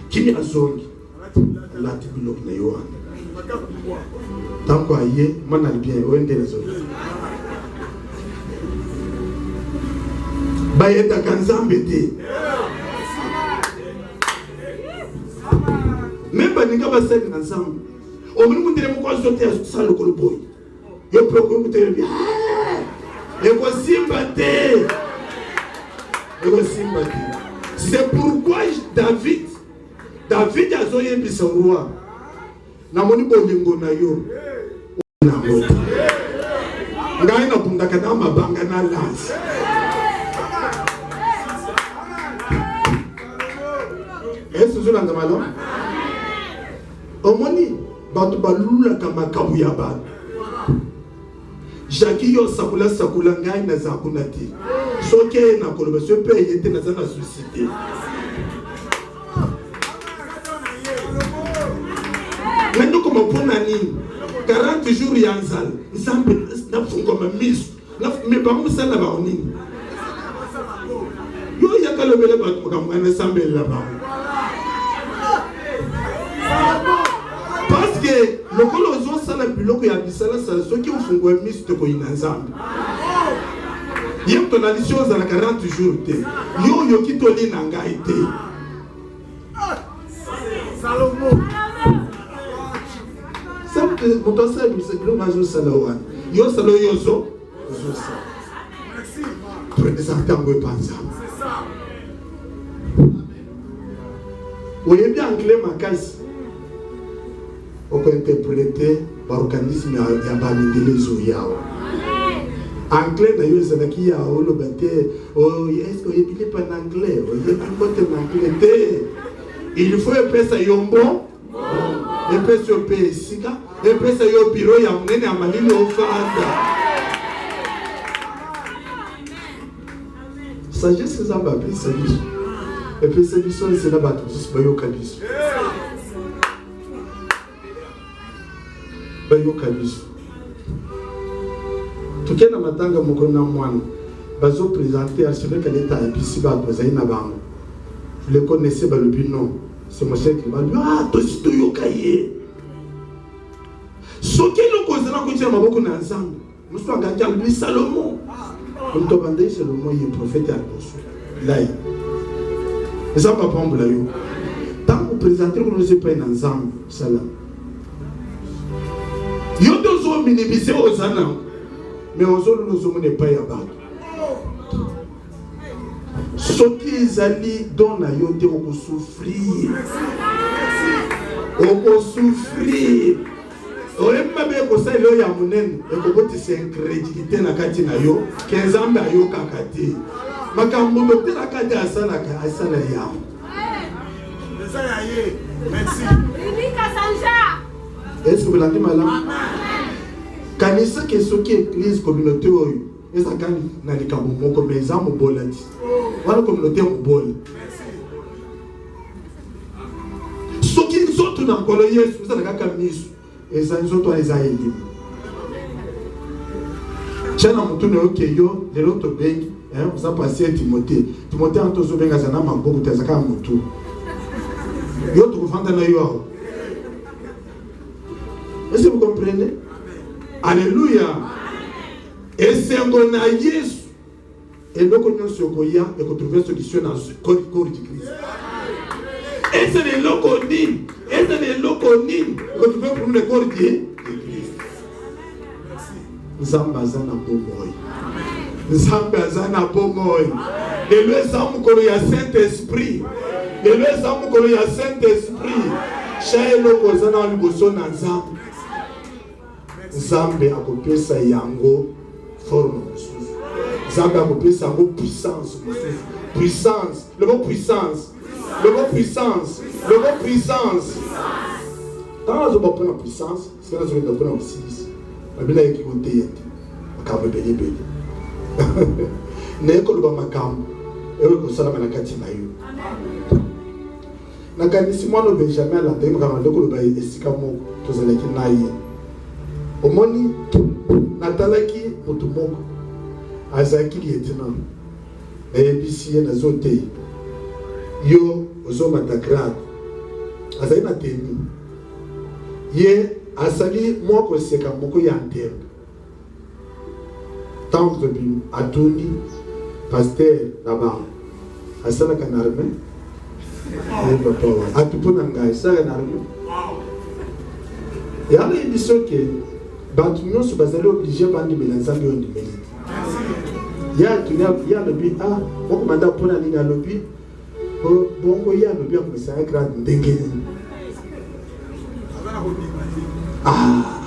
[SPEAKER 4] kimi azongi la tibilok na yo tant aye manal bien wende nazoya bayeta kanzambe te même baninga basali ensemble o mini mundire mo kwa zote asalo ko boy yo proko mutere bien e ko simba te. C'est pourquoi David a zoé biso roi. Na moni bolingo na yo. Na moti. Ngai na punda kana mabanga na lance. Est-ce que vous malo? Omoni batu balula kama kabu ya ba. Jaki yo sakula ngai na zakunati. Soke na koloba se pe yete na zana suscité. Maintenant comme pour nani 40 jours yanzal, nzambe na fungo ma miss, na me ba musala ba onini. Yo yakalo bele ba ko kam na sambe la ba. Parce que le colozo sala biloko ya bisala sala soki ufungo miss te ko inanzambe. Yem ton addition à la 40 jours te. Yo qui to li nanga ite. Salomo. C'est mon conseil c'est que nous salawan. Yo salo yo zo. Merci. Prenez ça tango panza. C'est ça. Oye bien anglais makasi. On peut interpréter par organisme ya balindele zo yao. Anglais na yo ezalaki ya olobate oh est-ce que yebili pas en anglais yebili kote en anglais il faut epesa yombo epesa yo pe sika epesa yo bureau ya munene ya malili ofanda sagesse za ba pesa biso epesa biso c'est la bato c'est bayo kabiso tukena matanga mokona mwana bazo présenter archevêque l'état et puis si ba bazai na bango vous le connaissez ba le non c'est mon chef qui m'a dit ah to si to yokaye soki lokozela ko tia maboko na nzambe musu angaka lui Salomon on to bandé Salomon il prophète à Bosso là ça pas pombe là yo tant présenter qu'on ne sait pas un ensemble. Salam. Il y a deux hommes minimisés aux années. Mais aux autres, nous sommes pas y abattre. Ce qu'ils allaient dans la yote, on peut souffrir. On peut souffrir. On aime pas bien que ça, il y a un monen. Et qu'on peut s'incréditer dans la katina yo. 15 ans, il y a kakati. Mais quand on peut la kati à ça, la ya.
[SPEAKER 1] Merci.
[SPEAKER 4] Est-ce que vous l'avez malade? Quand il sait que ce qui est l'église communauté, et ça quand il y a des cas comme les hommes au bol. Voilà la communauté au bol. Ce qui sont tous dans le coloyer, c'est ça qui est mis. Et ça, ils sont tous les aïeux. J'ai un mouton qui est yo, les autres beng, vous avez passé Timothée. Timothée a tous beng à sa nama beaucoup de ça comme mouton. Yo, tu comprends dans yo. Est-ce que vous comprenez? Alléluia. Et c'est un bon Jésus. Et nous connaissons ce qu'il y a et qu'on trouve solution dans le corps de Christ. Et c'est les loconines. Et c'est les loconines qu'on trouve pour le corps de Christ. Zambazana Bomoy. Zambazana Bomoy. De lui, Zamukolo, il y a Saint-Esprit. De lui, Zamukolo, il y a Saint-Esprit. Chaque lokozana liboso na Nzambe. Nzambe akopesa yango forme mosusu. Nzambe akopesa yango puissance mosusu. Puissance, le mot puissance. Le mot puissance. Le mot puissance. Tant que vous avez la puissance, c'est que vous avez la puissance. La Bible est écrite yete. Makambo beli beli. Neko luba makambo. Ewe kusala na kati na yo. Na kanisi mwana Benjamin la ndenge kama ndeko luba esika moko tozalaki na ye. Omoni natalaki mutu moko azaki lieutenant ebisi na zote yo ozoma ta grade azali na teni ye asali moko seka moko ya ntembe tant que bim atuni pasteur là-bas asala ka narme et papa atupona ngai sala narme et alors il dit que Bantuno se basait obligé bandi melanzambi on dimeli. Ya le but ah mon commandant pour la ligne à l'objet bongo ya le but comme ça grade ndengeni. Ah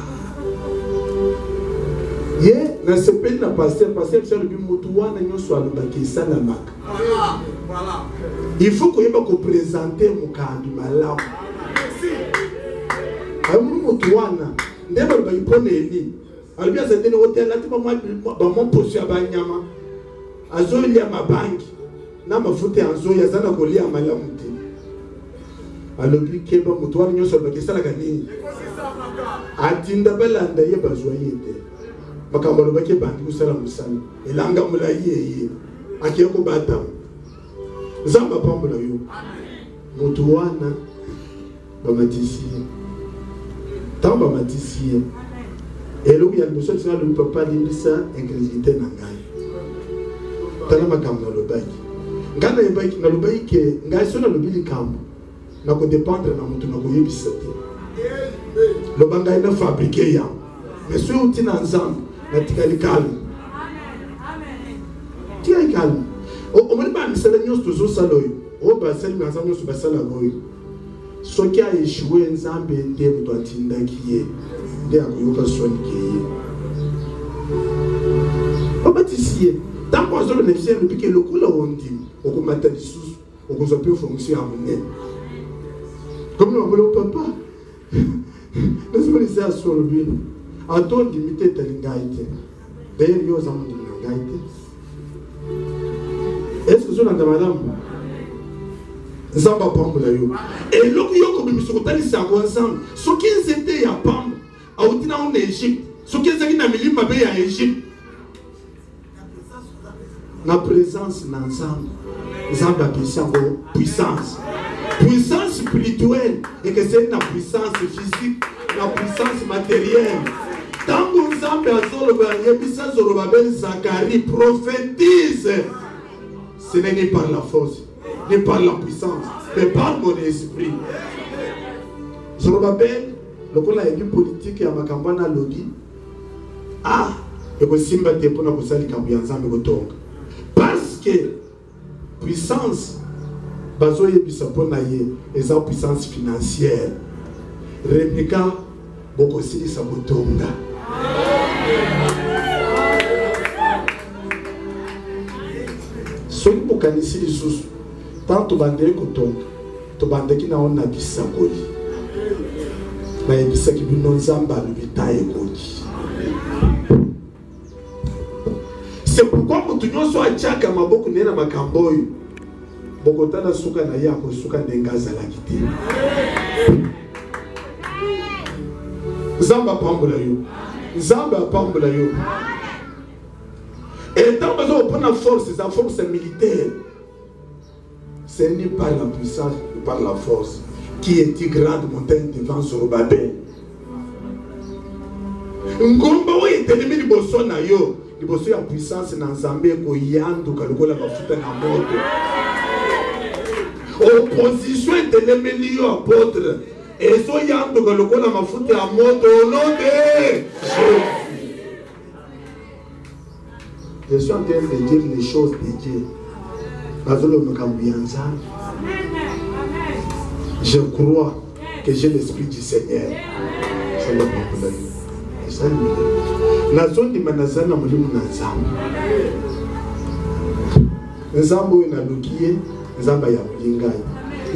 [SPEAKER 4] ye na sepeli na pasteur sur le but mutuwa na nyoso alobaki salamaka. Voilà. Il faut que yeba ko présenter mukandi malamu. Amu mutuwana ndeba bayipone eli alibia zetene hotel lati ba mo posi abanyama azo ili mabanki na mafuta anzo yazana kolia malamu te alobi keba mutwani nyoso bakisala kanini atinda balanda ye bazwayete makamalo bake bandi kusala musana elanga mula ye akiyeko bata zamba pambo la yo mutuwana bamatisi tamba matisi et là où il y a le seul ne peut pas dire ça incrédulité nangai tala makambo le baiki ngana e baiki na le baiki ngai sona le bili kambo na ko dépendre na mutu na ko yebisa te le bangai na fabriquer ya mais si on tient ensemble na tikali calme tikali calme o mali ba misala nyos to saloyo o ba sel mi ensemble so ba sala goyo ce qui a échoué Nzambe ndem to atinda kiye nde akoyoka soni kiye obatisie tant qu'on zolo nefie le piquer le cola ondi okomata lisusu okozo pe fonction amune comme nous voulons papa nous les a sur le but aton limité talingaite d'ailleurs yo zamu talingaite est-ce que zona madame Zamba pambo la yo. Et l'autre yo comme monsieur Kotali c'est ensemble. Ce qui était ya pambo, a outina en Égypte. Ce qui était na milima be ya Égypte. La présence ensemble. Zamba puissance. Puissance spirituelle et que c'est la puissance physique, la puissance matérielle. Tant que Zamba azolo ba yebisa zoro ba ben Zacharie prophétise. Ce n'est pas par la force. ni par la puissance, mais par mon esprit. Zorobabel, le coup la politique ya makambana lobby. Ah, et que simba te pona ko sali kambianza me kotonga. Parce que puissance bazo yebisa pona ye eza puissance financière. Réplica boko sili sa kotonga. Soki bokanisi lisusu tant tobandeli kotonga tobandeki na ona bisakoli nayebisaki bino nzambe alobi ta ekoli. C'est pourquoi moto nyonso atiaka maboko nde na makambo oyo bokotala suka na ye akosuka ndenge azalaki te. Nzambe apambola yo, nzambe apambola yo. Et tant que vous force, c'est la force militaire. Ce n'est pas la puissance, mais par la force. Qui est grande montagne devant Zorobabel. Ngomba wo etelemi liboso na yo, liboso ya puissance na Nzambe ko yanduka lokola bafuta na moto. Opposition etelemi liyo apôtre. Ezo yanduka lokola mafuta ya moto au nom de Jésus. Je suis en train de dire les choses de Dieu. Je crois que j'ai l'esprit du Seigneur. Nazoni manazana mulimu na nzambe. Nzambe oyo nalukiye, nzambe ya mulingai.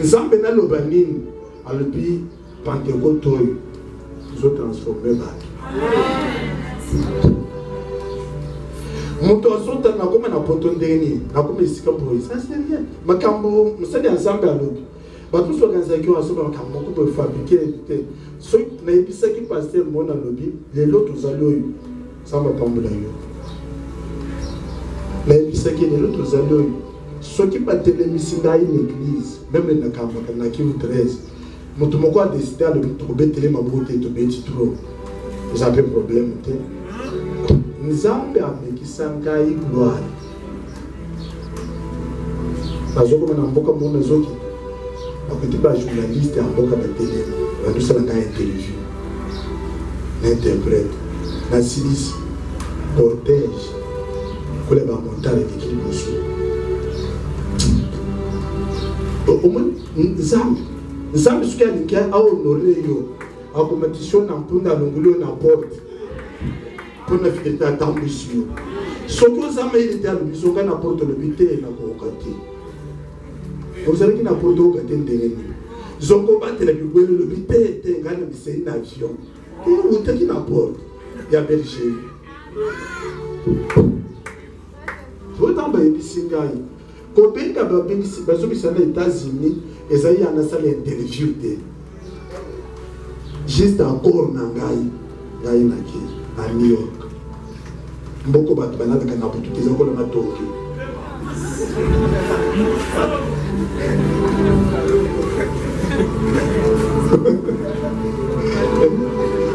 [SPEAKER 4] Nzambe naloba nini, alobi Pentecôte oyo, zo transformer bato. Moto azota na koma na poto ndeni, na koma isika boy. Ça c'est rien. Makambo, musali nzambe alobi. Bato so kanzaki o asoba makambo ko fabriquer te. So na ebisa ki pasteur mona lobi, les lots ozaloyo. Samba pambola yo. Na ebisa ki les lots ozaloyo. So ki patele misinda une église, même na kamba na Kivu 13. Moto moko a décidé de trouver mabote to beti trop. Ils avaient problème te. Nzambe amekisa ngai gloire. Bazoko na mboka mona zoki. Akoti ba journaliste ya mboka na télé. Bandusala ngai interview. N'interprète. Na silisi. Cortège. Kole ba montare de Kiliboso. Nzambe suki alingi a honoré yo. A compétition na mpunda longulo na porte. Pour ne faire pas d'ambition. Ce que vous avez dit à l'ambition, quand on apporte le bité, on a coopératé. Vous savez qu'il n'a pas coopératé de l'ennemi. Ils ont combattu le bité, c'est une avion. Et vous avez dit n'apporte. Il y a Belgique. Vous avez dit Singaï. Quand vous avez dit les États-Unis, ils ont eu un salle interview. Juste encore, Nangaï, à New York. Mboko batu banaka na Portugais ko na matoki.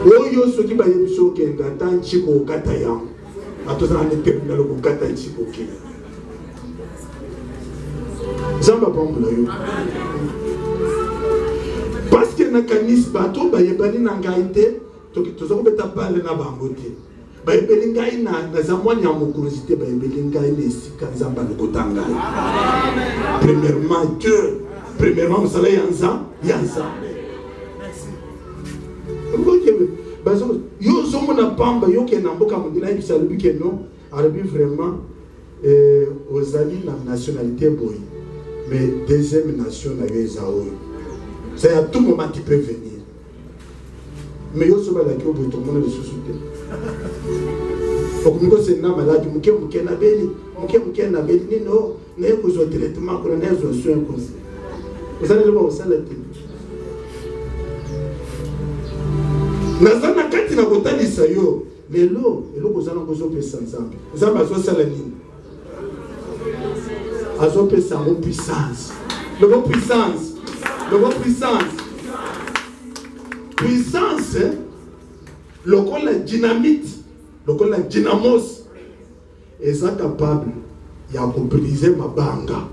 [SPEAKER 4] Oyo soki ba yebiso kenda tanchi ko kata ya. Atozana ne terminal ko kata chiko ke. Zamba pambola yo. Parce que na kanis bato ba yebani na ngaite tozoko beta pale na bangote. Baebelingai na zamwani ya mokurosité baebelingai na esika nzamba lokotanga. Premièrement Dieu, premièrement musala yanza. Merci. Bazo yo zomo na pamba yo ke na mboka mondina ibisa lobi ke non, arabi vraiment ozali na nationalité boy. Mais deuxième nation na yo ezao. C'est à tout moment tu peux venir. Mais yo soba la ki obo to mona le sous-souté. Okumiko c'est na malade muke na beli nino na yeko zo traitement ko na zo soin ko. Vous allez le voir au salati. Nazana kati na kotalisa yo lelo eloko zana ko zo pesa nzambe. Nzambe azo sala nini? Azo pesa mo puissance. Le mot puissance. Puissance, la dynamite, la dynamos, est capable de briser ma banga.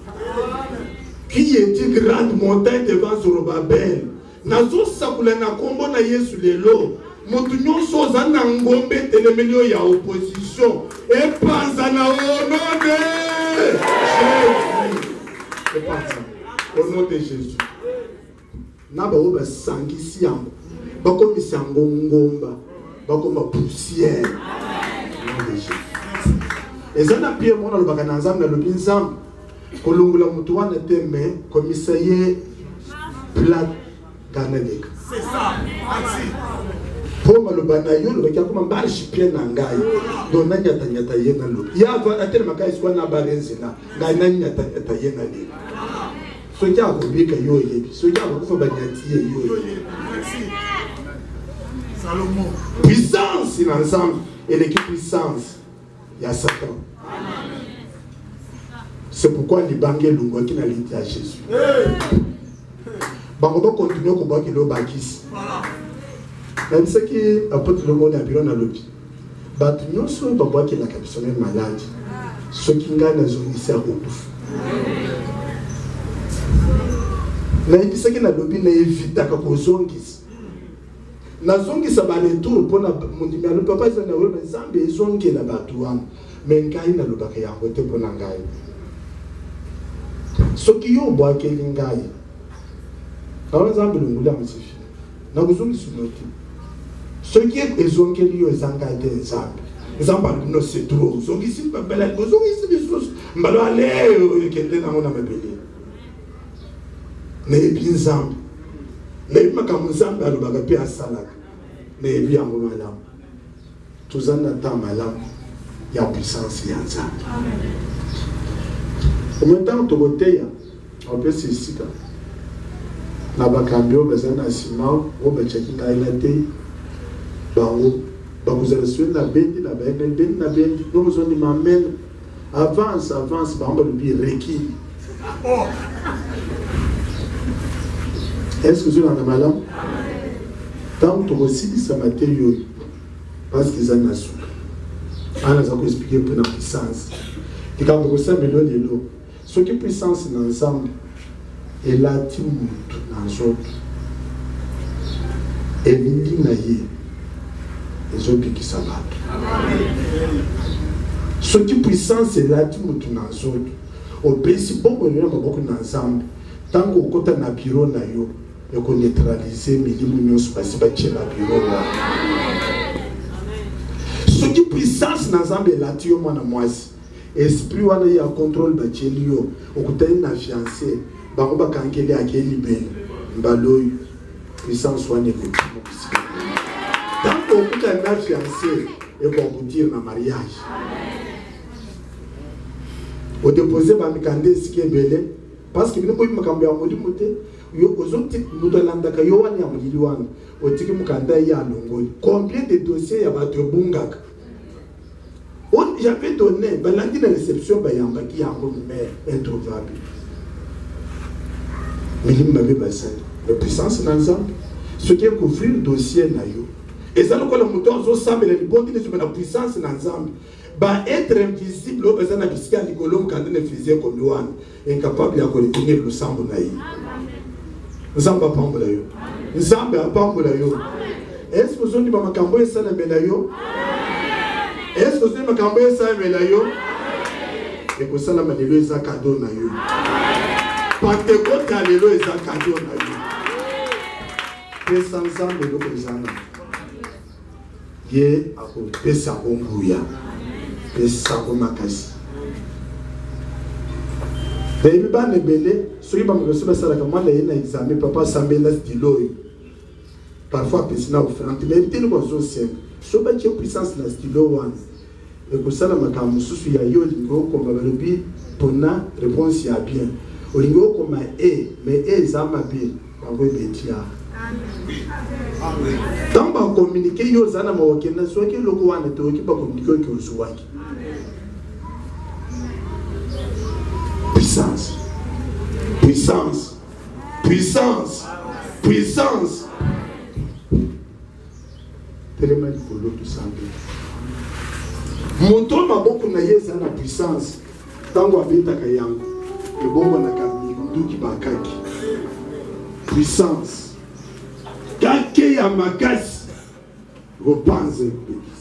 [SPEAKER 4] qui est une grande montagne devant Zorobabel. Nazo sakula na kombo na Yesu lelo. Motu nyonso oza na ngombe telemelio ya opposition. Et panza na au nom de Jésus. Et panza. Au nom de Jésus. Naba oba sangisi yango. Bako misango ngomba. Bako ma poussière. Au nom de Jésus. Et ça n'a pire mon le baka na nzambe na lobi nzambe. Kolungula mutu wana teme komisaye plat ganeleka. C'est ça. Merci. Pour malobana yo le baka kuma mbarshi pia na ngai. Do na nyata nyata yena lo. Ya va atele makai swa na barenzina. Ngai na nyata nyata yena le. So ya ko bika yo yebi. So ya ko fa banyati yo. Merci. Salomon. Puissance in ensemble et l'équipe puissance. Il y a Satan. C'est pourquoi les banquiers l'ont qui n'a l'idée à Jésus. On va continuer à combattre le bakis. Même ce qui apporte le monde à bureau dans l'hôpital. Nous sommes pas qui la capsule malade. Ceux qui gagnent les organisateurs au bouffe. Mais ce qui n'a l'hôpital n'est évité à zongis. Na zongi sa ba le tour pour na mondimia le papa za na wona zambe zongi na batuam mais ngai na lobaka ya ngote pona ngai soki yo bwa ke ngai na wona zambe lungula msifi na kuzungi sunoti soki ezongi liyo zanga de zambe zamba no se trop zongi si ba bela zongi si bisus mbalo ale kende na ngona mabele na ebi zambe les makamuzambe alobaka pe asalaka na ebi yango malamu toza na temps malamu ya puissance ya nzambe en même temps tokoteya opesi esika na bakambi oyo baza na nsima oyo batiaki ngai na te bango bakozala sue na bendi na bayebi bendi na bendi no ozondima amene avance bango balobi rekili. Est-ce que vous avez un malin? Tant que vous aussi ça matériau parce qu'ils en ont souffert. On a expliqué pour la puissance. Et quand vous savez le lot, ce qui est puissance dans l'ensemble est là tout dans l'autre. Et l'indinaïe les autres qui s'abattent. Ce qui est puissance est là tout dans l'autre. Au principe, on est beaucoup dans l'ensemble. Tant qu'on compte na bureau na yo. Et qu'on neutralise milimu nyonso basi batie na bureau là. Ce qui puissance na Nzambe la tio mwana mwasi. Esprit wana ya contrôle batie liyo. Okutani na fiancé, bango bakangeli akeli bene. Mbaloyo puissance wana ko. Tant qu'on okutani na fiancé et qu'on vous dire na mariage. Au déposer ba mikande sikebele parce que bino boyi makambo ya moli mote. Yo ozoti mutolandaka yo wani ya mulili wana otiki mukanda ya longoli combien de dossiers ya bato bungaka on j'avais donné balandi na réception bayamba ki yango mais introuvable mais il m'avait basé la puissance dans Nzambe ce qui est couvrir dossier na yo et ça lokola muto zo sambela libondi ne na puissance dans Nzambe ba être invisible au besoin na bisika likolo mukanda ne faisait comme wana incapable ya ko retenir le sambo na yi. Nzamba pambola yo. Nzamba pambola yo. Est-ce que vous avez makambo esa na mela yo? Est-ce que vous avez makambo esa na mela yo? Et que ça la malelo eza cadeau na yo. Pentecôte alelo eza cadeau na yo. Pesa nzambe lo kozana. Ye ako pesa onguya. Pesa ko makasi. Et il va me belé, ceux qui vont me recevoir ça, comme moi, il y a un examen, papa s'amène là, stylo. Parfois, personne n'a offert. Mais il y a une chose simple. Si on a une puissance dans le stylo, et que ça, ma caméra, il y a eu un gros comme le bi, pour la réponse, il y a bien. Au niveau comme mais ça m'a bien. On va dire. Tant qu'on communique, il y a un homme qui n'a soit que le roi n'est pas communiqué que le soit. Puissance, puissance, puissance, puissance. Tellement de boulot tout ça. Mon tour m'a beaucoup naïe ça la puissance. Tant qu'on habite à Kayango, le bon on a camille, duki bakaki. Puissance. Kake ya makasi. Repanze pédis.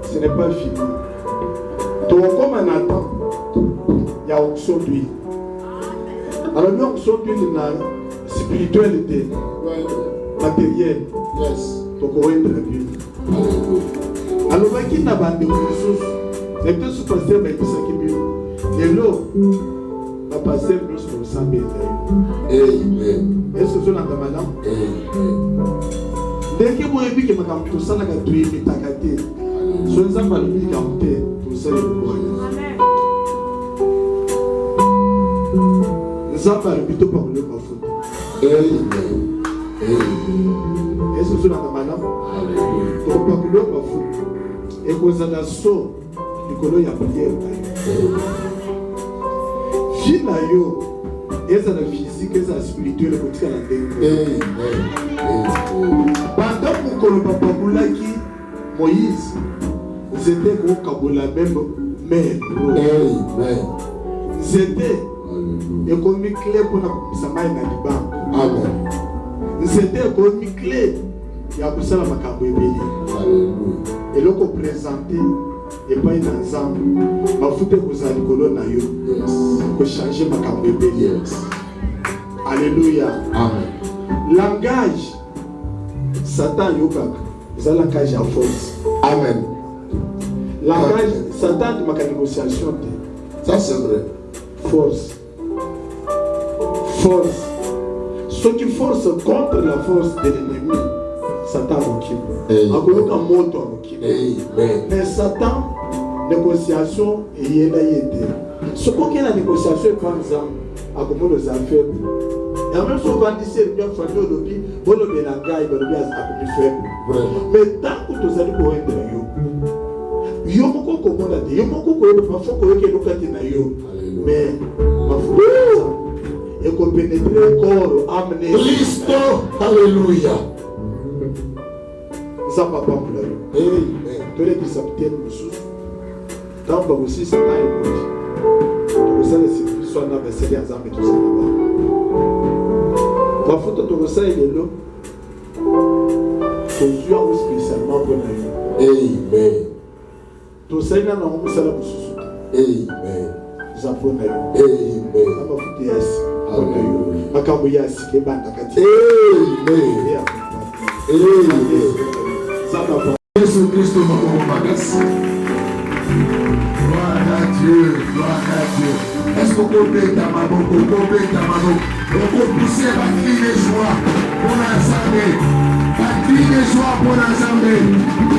[SPEAKER 4] Ce n'est pas fini. Donc, comme on attend, il y a onction d'huile. Alors, nous, onction d'huile, spiritualité. matériel.
[SPEAKER 1] Yes.
[SPEAKER 4] Pour corrompre la Bible. Alors, qui n'a pas de ressources? Les deux sous-pasteurs m'ont dit ça qui Bible. Et là, ma pasteur nous sommes ensemble.
[SPEAKER 1] Amen.
[SPEAKER 4] Est-ce que vous avez un madame?
[SPEAKER 1] Amen.
[SPEAKER 4] Dès que vous avez vu que ma campagne, tout ça, la gâterie, est takate. Soit nous avons le public en paix, tout ça, le pouvoir. Nous avons le plutôt par le bafou.
[SPEAKER 1] Amen.
[SPEAKER 4] Est-ce que vous avez un madame? Pour le bafou. Et vous avez un saut, le colon y a prière. Fille na yo, eza la physique, eza la spirituelle, côté à la terre. Pendant que le papa Boulaki, Moïse, c'était au Kabola même mère. C'était et comme clé pour la Samaï na Liban.
[SPEAKER 1] Amen.
[SPEAKER 4] C'était comme clé. Il y a pour ça la macabre et là qu'on présentait et pas une ensemble. Ma foutre vous allez colonne yo. Pour changer ma cabre. Alléluia.
[SPEAKER 1] Amen.
[SPEAKER 4] Langage. Satan yoga. C'est un langage à force.
[SPEAKER 1] Amen.
[SPEAKER 4] Langage. Satan de ma négociation.
[SPEAKER 1] Ça c'est vrai.
[SPEAKER 4] Force. Force. Ce qui force contre la force de l'ennemi. Satan occupe. Mais Satan, négociation, et il a été. Ce qu'on a la négociation, par exemple, à comment nos affaires. Et en même temps, on va dire que bien fallu au lobby, bon le mélange, il va le bien à faible. Mais tant que tu as dit qu'on est de yo, yo moko komona de yo moko ko ba fo ko ke lokati na yo. Mais ma fo et qu'on pénétrer corps amener
[SPEAKER 1] Cristo, alléluia.
[SPEAKER 4] Ça va pas pour la vie. Tous les disciples nous souffrent. Tant que aussi ça n'a pas été. Vous savez, c'est plus soit dans les séries à tout ça là-bas. Ma faute, tout ça, il est là. Pour Dieu, spécialement pour la vie.
[SPEAKER 1] Amen.
[SPEAKER 4] Tout ça, il y a un homme qui s'est là pour se soutenir.
[SPEAKER 1] Amen.
[SPEAKER 4] Ça pour la vie.
[SPEAKER 1] Amen.
[SPEAKER 4] Ça m'a foutu assis. Ma camouille assis, qui est bande à Kati.
[SPEAKER 1] Amen. Amen.
[SPEAKER 4] Ça va pas.
[SPEAKER 1] Jésus Christ, gloire à Dieu, gloire à Dieu. Est-ce qu'on peut mettre ta main, on peut pousser la cri de joie pour l'ensemble. La cri de joie pour l'ensemble.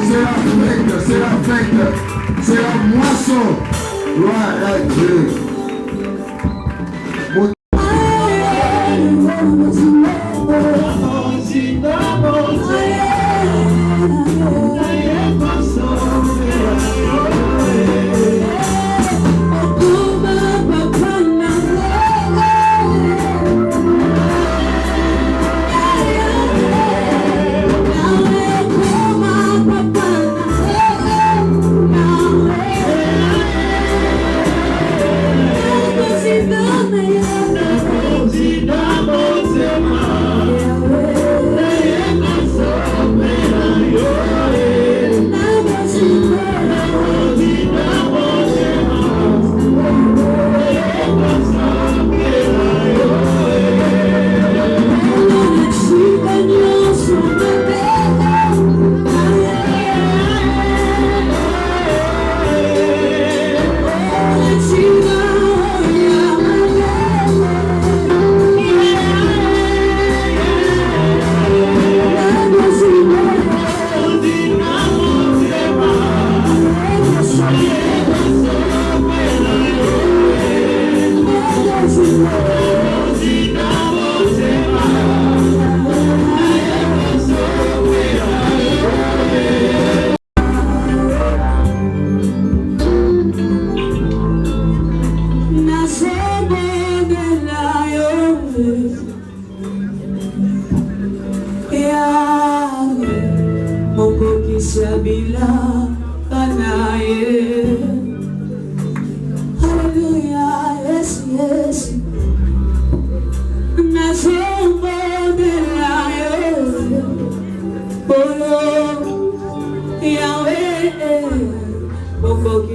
[SPEAKER 1] C'est la fête, c'est la fête, c'est la moisson. Gloire à Dieu.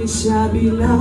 [SPEAKER 2] Shabila,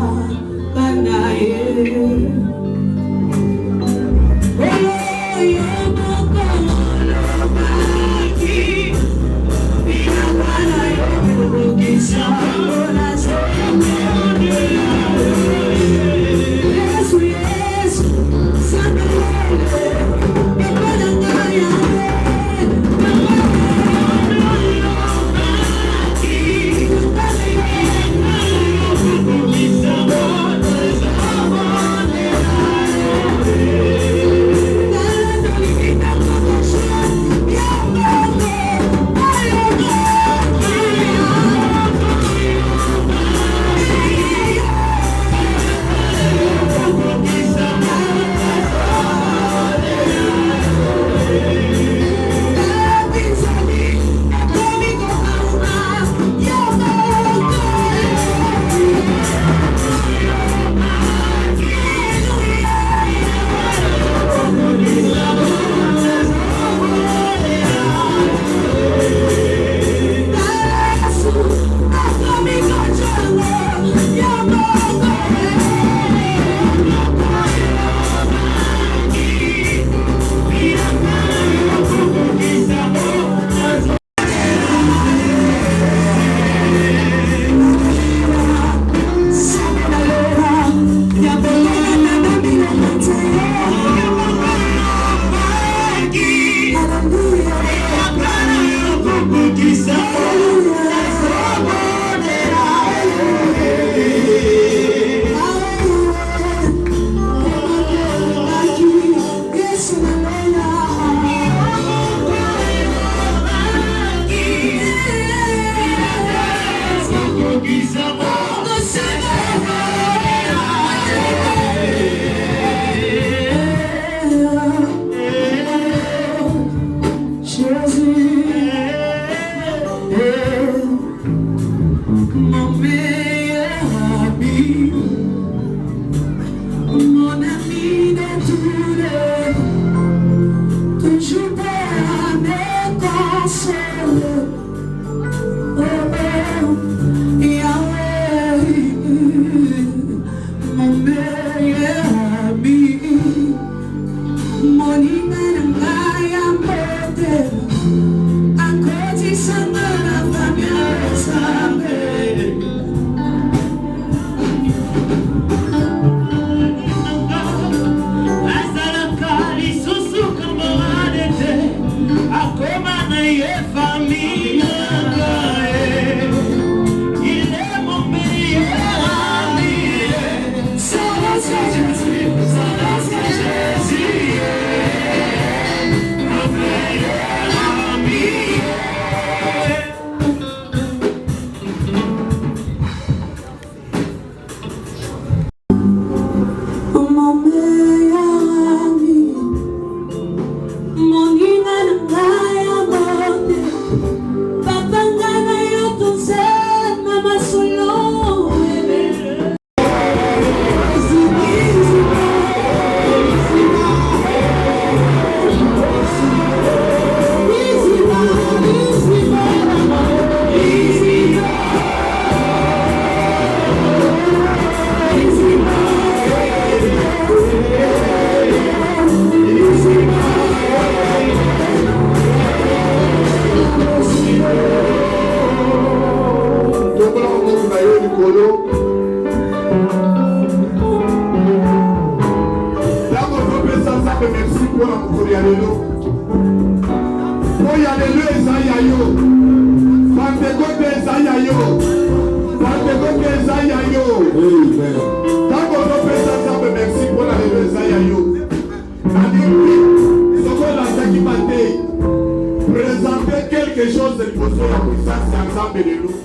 [SPEAKER 4] Présenter quelque chose de l'imposition de la puissance ensemble de nous.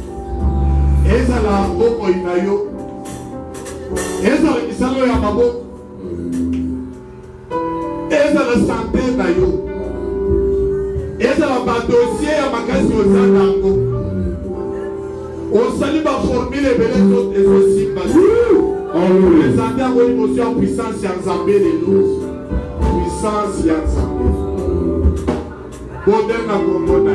[SPEAKER 4] Et ça la boko inayo. Et ça la misalo ya mabo. Et ça la santé nayo. Et ça la dossier ya makasi osandango. Osali ba formule belé tot et aussi basi. Présenter à une émotion puissance ensemble de nous. Puissance ensemble. Poder na Congo na